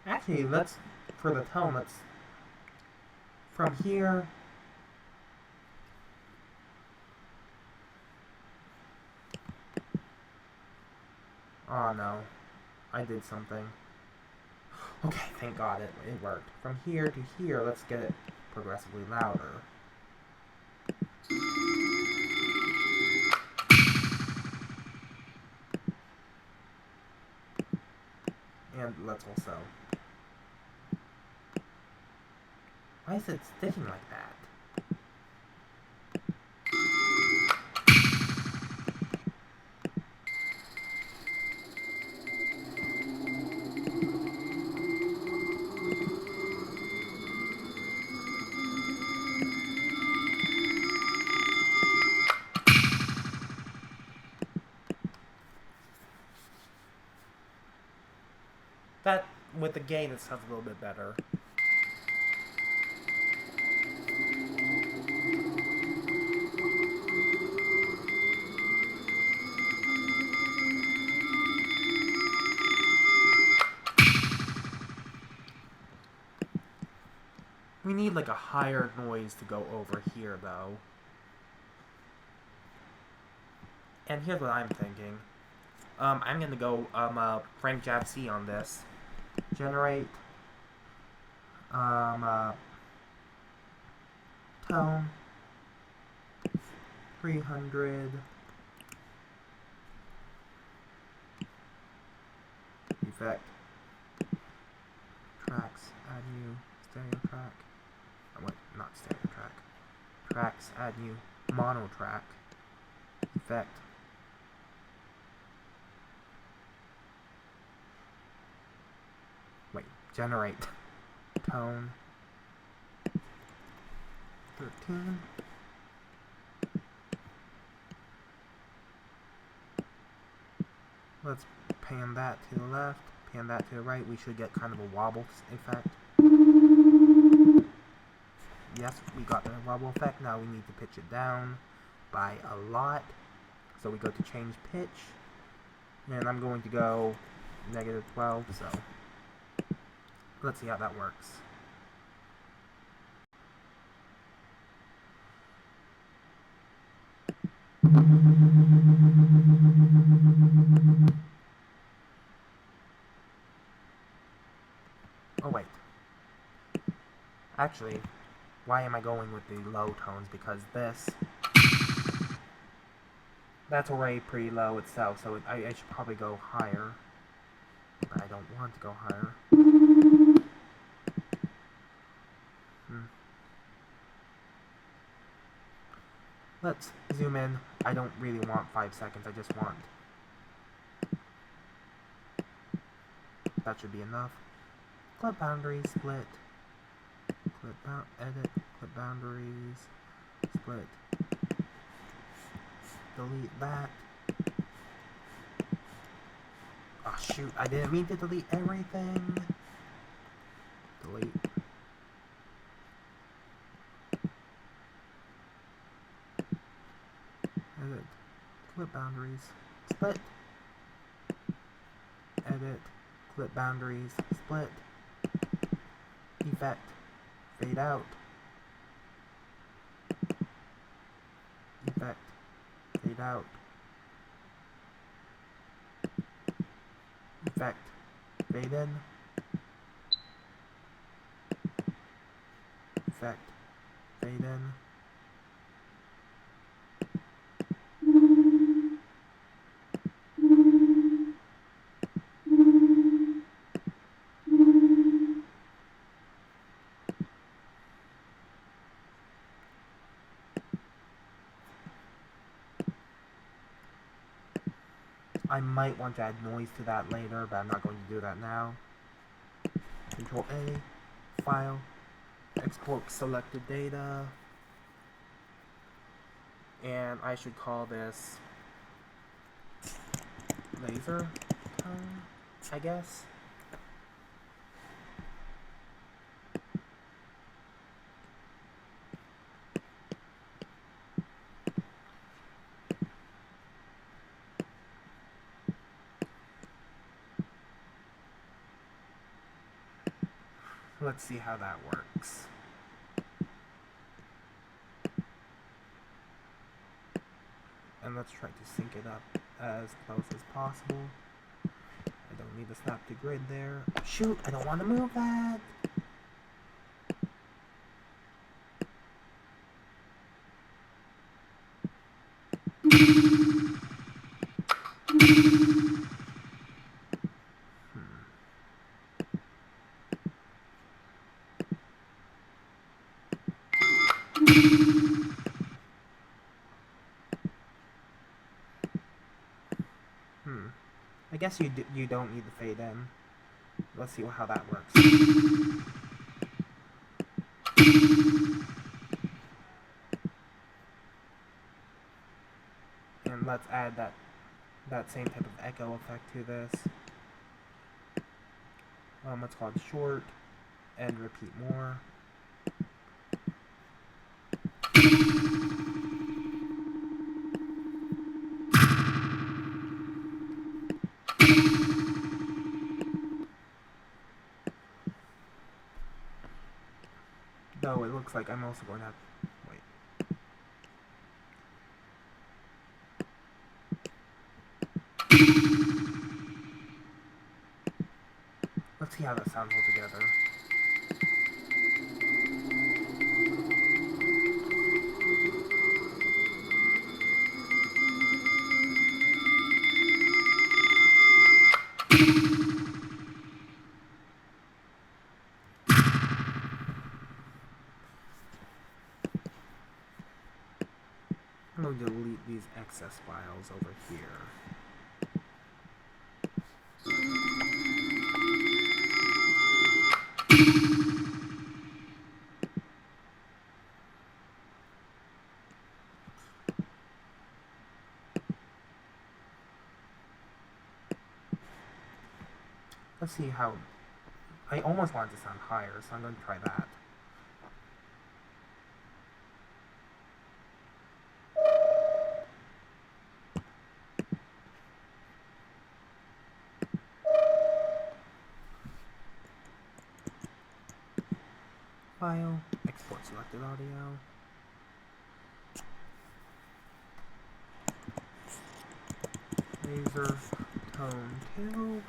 Actually, for the tone, let's, from here, oh no, I did something. Okay, thank God it worked. From here to here, let's get it progressively louder. And let's also... Why is it sticking like that? That, with the gain, it sounds a little bit better. We need like a higher noise to go over here, though. And here's what I'm thinking. I'm gonna go Frank Jab C on this. Generate tone 300 effect tracks add new stereo track. What? Not stereo track. Tracks add new mono track effect. Wait, generate tone 13. Let's pan that to the left, pan that to the right, we should get kind of a wobble effect. Yes, we got the wobble effect. Now we need to pitch it down by a lot. So we go to change pitch, and I'm going to go -12, so let's see how that works. Oh wait. Actually, why am I going with the low tones? Because that's already pretty low itself, so I should probably go higher. But I don't want to go higher. Let's zoom in. I don't really want 5 seconds, I just want... That should be enough. Clip boundaries, split. Edit, clip boundaries, split. Delete that. Oh shoot, I didn't mean to delete everything. Delete. Edit, clip boundaries, split. Edit, clip boundaries, split. Effect, fade out. Effect, fade out. Effect, fade in. Effect, fade in. I might want to add noise to that later, but I'm not going to do that now. Control A, File, Export Selected Data, and I should call this laser tone, I guess. Let's see how that works. And let's try to sync it up as close as possible. I don't need to snap to grid there. Shoot, I don't want to move that! I guess you don't need the fade in. Let's see how that works. And let's add that same type of echo effect to this. Let's call it short and repeat more. Though it looks like I'm also going to have... Wait. Let's see how that sounds altogether. I'm going to delete these excess files over here. Let's see how. I almost want it to sound higher, so I'm going to try that. File, export selected audio. Laser tone 2.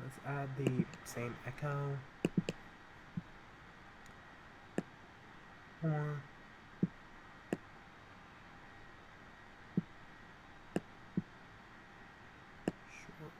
Let's add the same echo. More. Short.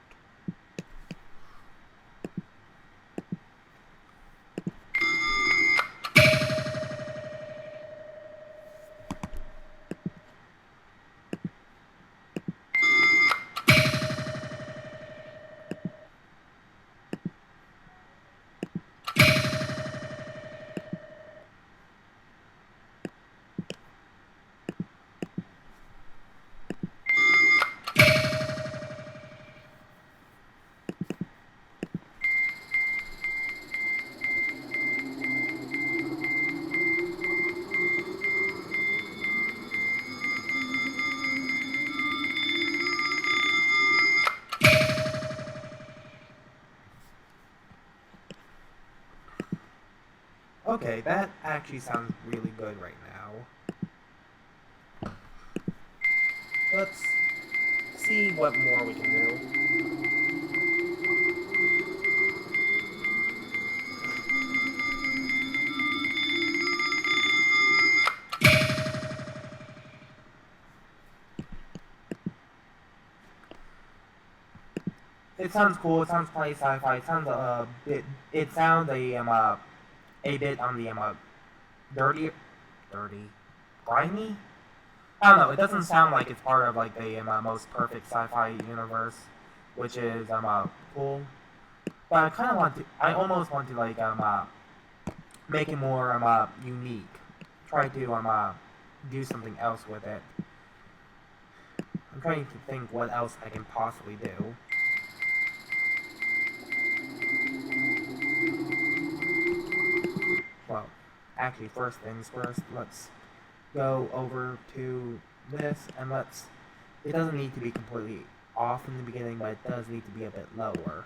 Okay, that actually sounds really good right now. Let's see what more we can do. It sounds cool. It sounds probably sci-fi. It sounds a bit. It sounds a bit on the dirty, grimy. I don't know. It doesn't sound like it's part of like the most perfect sci-fi universe, which is cool. But I kind of want to. I almost want to like make it more unique. Try to do something else with it. I'm trying to think what else I can possibly do. Well, actually, first things first, let's go over to this, and let's, it doesn't need to be completely off in the beginning, but it does need to be a bit lower.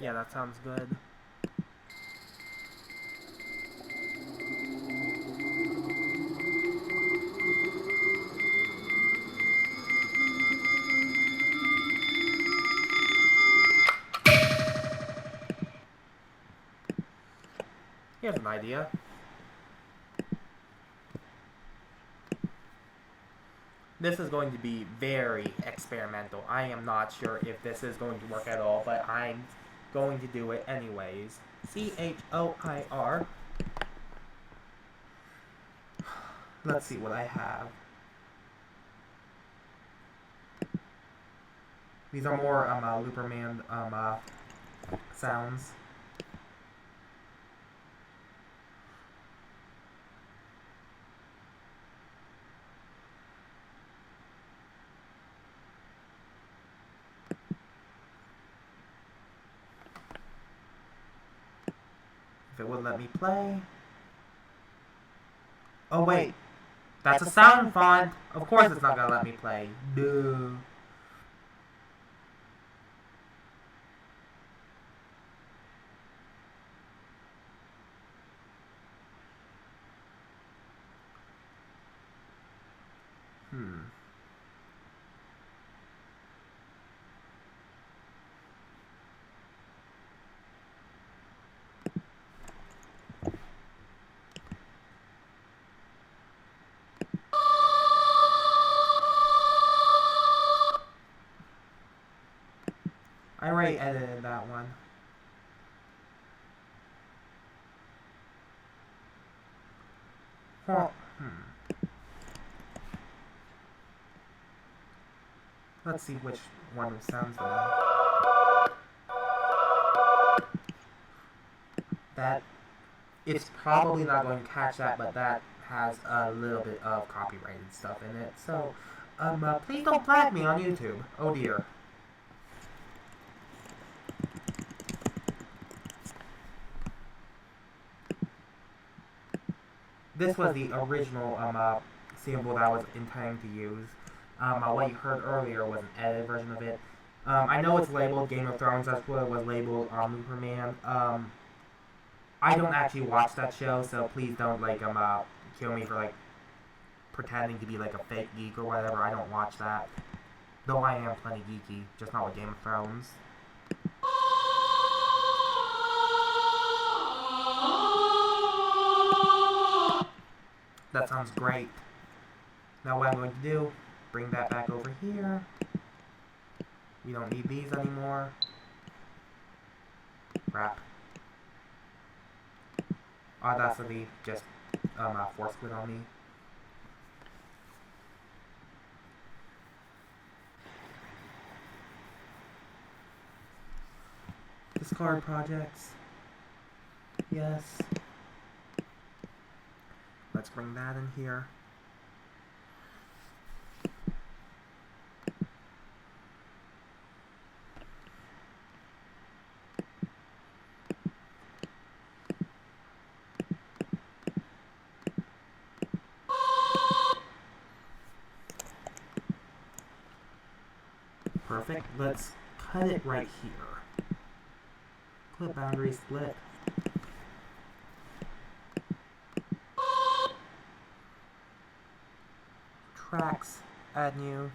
Yeah, that sounds good. Here's an idea. This is going to be very experimental. I am not sure if this is going to work at all, but I'm going to do it anyways. CHOIR. Let's see what I have. These are more Looperman sounds. If it would let me play. Oh wait, that's a sound font. Of course it's not gonna let me play. Duh. I already edited that one. Well, Let's see which one sounds better. That, it's probably not going to catch that, but that has a little bit of copyrighted stuff in it. So, please don't flag me on YouTube. Oh dear. This was the original sample that I was intending to use. What you heard earlier was an edited version of it. I know it's labeled Game of Thrones. That's what it was labeled on Looperman. I don't actually watch that show, so please don't kill me for pretending to be like a fake geek or whatever. I don't watch that. Though I am plenty geeky, just not with Game of Thrones. That sounds great. Now what I'm going to do, bring that back over here. We don't need these anymore. Crap. Audacity just force quit on me. Discard projects. Yes. Let's bring that in here. Perfect. Let's cut it right here. Clip boundary split. Tracks, add new.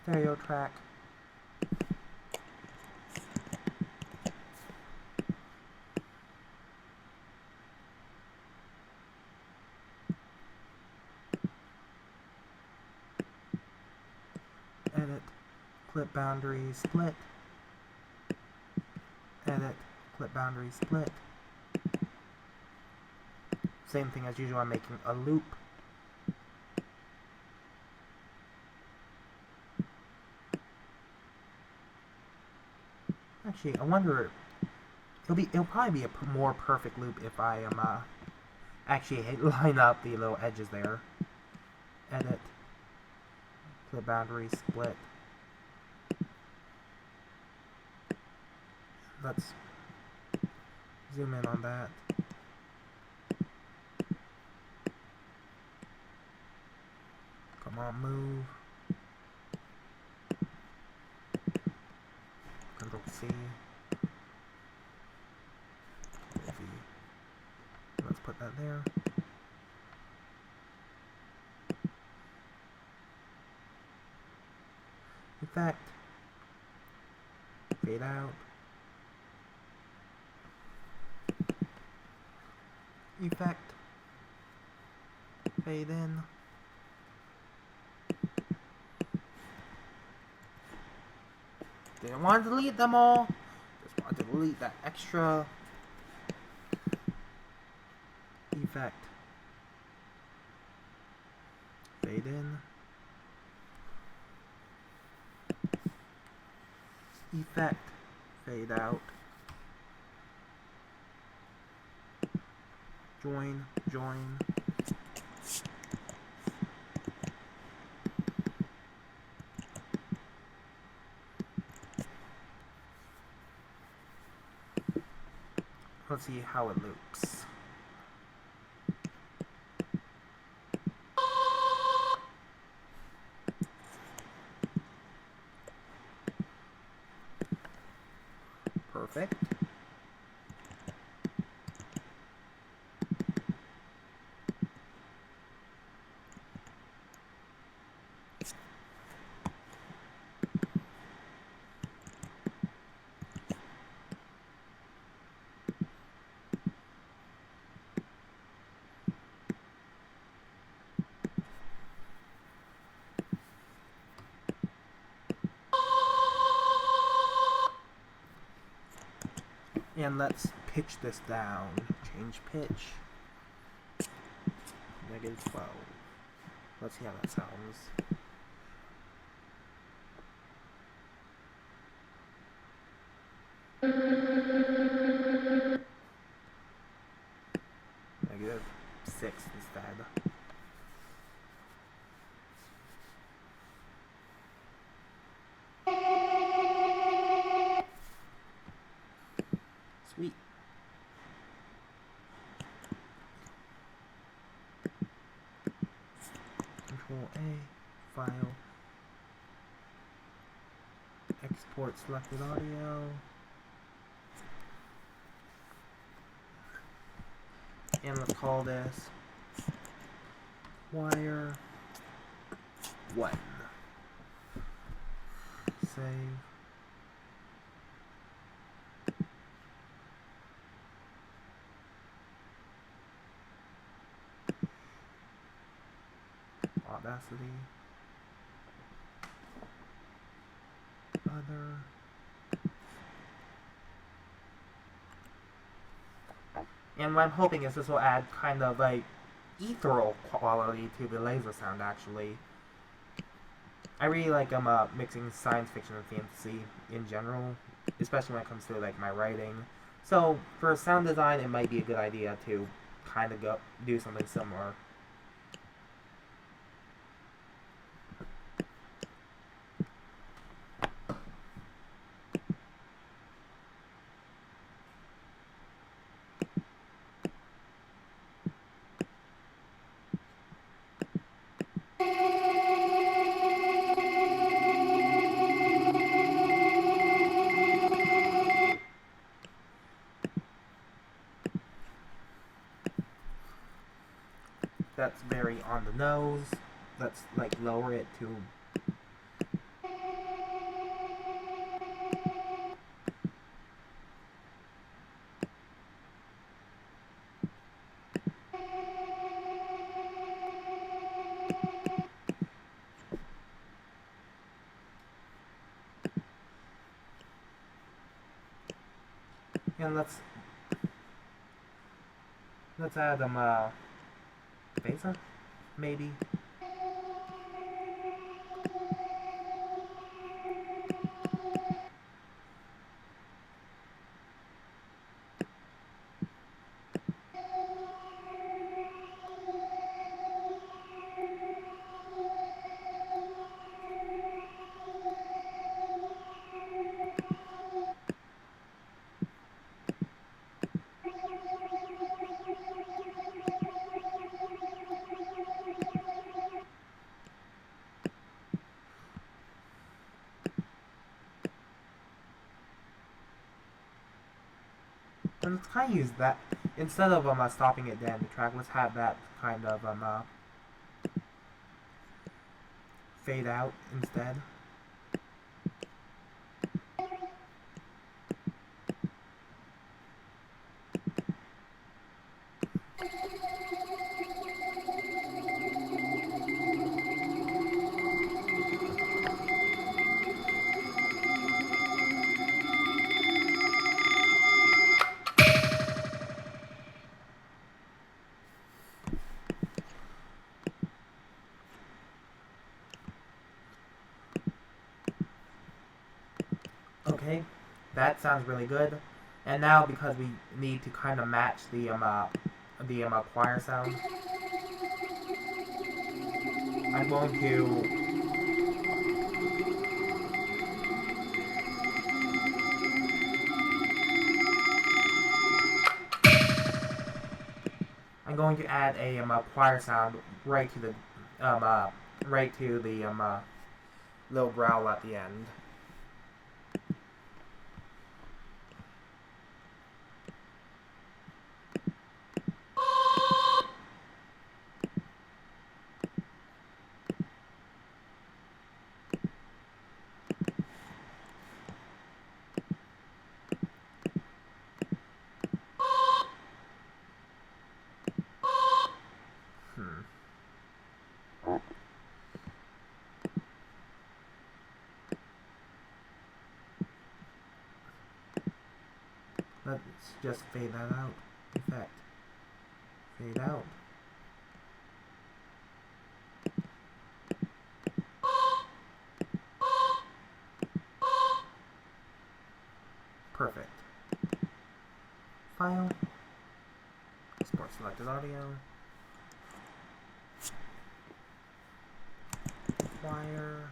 Stereo track. Edit, clip boundary split. Edit, clip boundary split. Same thing as usual, I'm making a loop. Actually, I wonder, it'll probably be a more perfect loop if I am actually line up the little edges there. Edit, clip boundary split. Let's zoom in on that. Come on, move. Control C. V. Let's put that there. Effect. Fade out. Effect. Fade in. Didn't want to delete them all. Just want to delete that extra effect. Fade in. Effect. Fade out. Join. Join. Let's see how it loops. Perfect. And let's pitch this down. Change pitch. -12. Let's see how that sounds. -6 instead. Sweet. Control A, file, export selected audio, and let's call this wire 1. Save. Audacity. Other. And what I'm hoping is this will add kind of like ethereal quality to the laser sound, actually. I really like mixing science fiction and fantasy in general, especially when it comes to like my writing. So for sound design, it might be a good idea to kind of do something similar. That's very on the nose. Let's like lower it to and let's add phaser, maybe. And let's kind of use that instead of stopping it dead in the track. Let's have that kind of fade out instead. Okay, that sounds really good. And now, because we need to kind of match the choir sound, I'm going to going to add a choir sound right to the little growl at the end. Let's just fade that out. Effect. Fade out. Perfect. File. Export selected audio. Wire.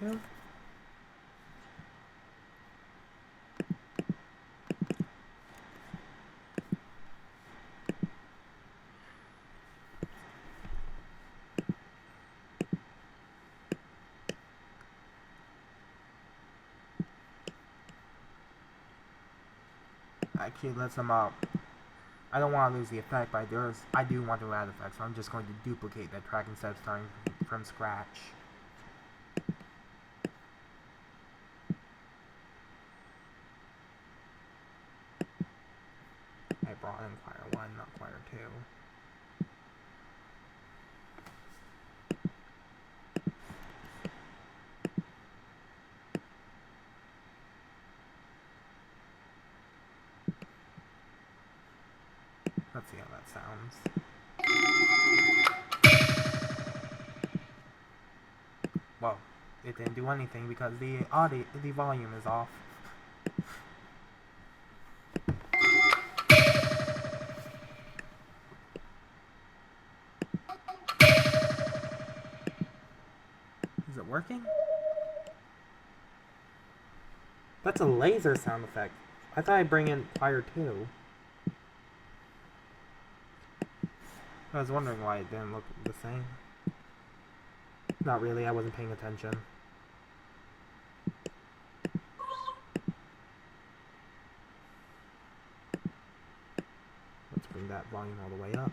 Okay. Actually, let's I don't want to lose the effect, but I do want to add effects, so I'm just going to duplicate that track instead of starting from scratch. I brought in choir 1, not choir 2. Let's see how that sounds. Well, it didn't do anything because the volume is off. Is it working? That's a laser sound effect. I thought I'd bring in choir 2. I was wondering why it didn't look the same. Not really, I wasn't paying attention. Let's bring that volume all the way up.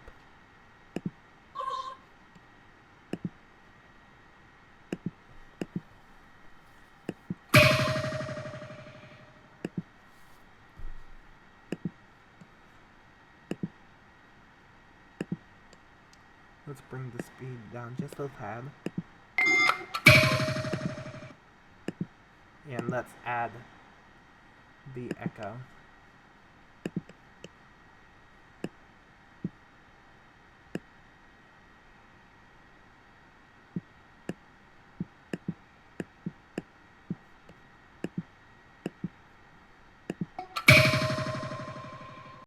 Let's bring the speed down just a tad. And let's add the echo.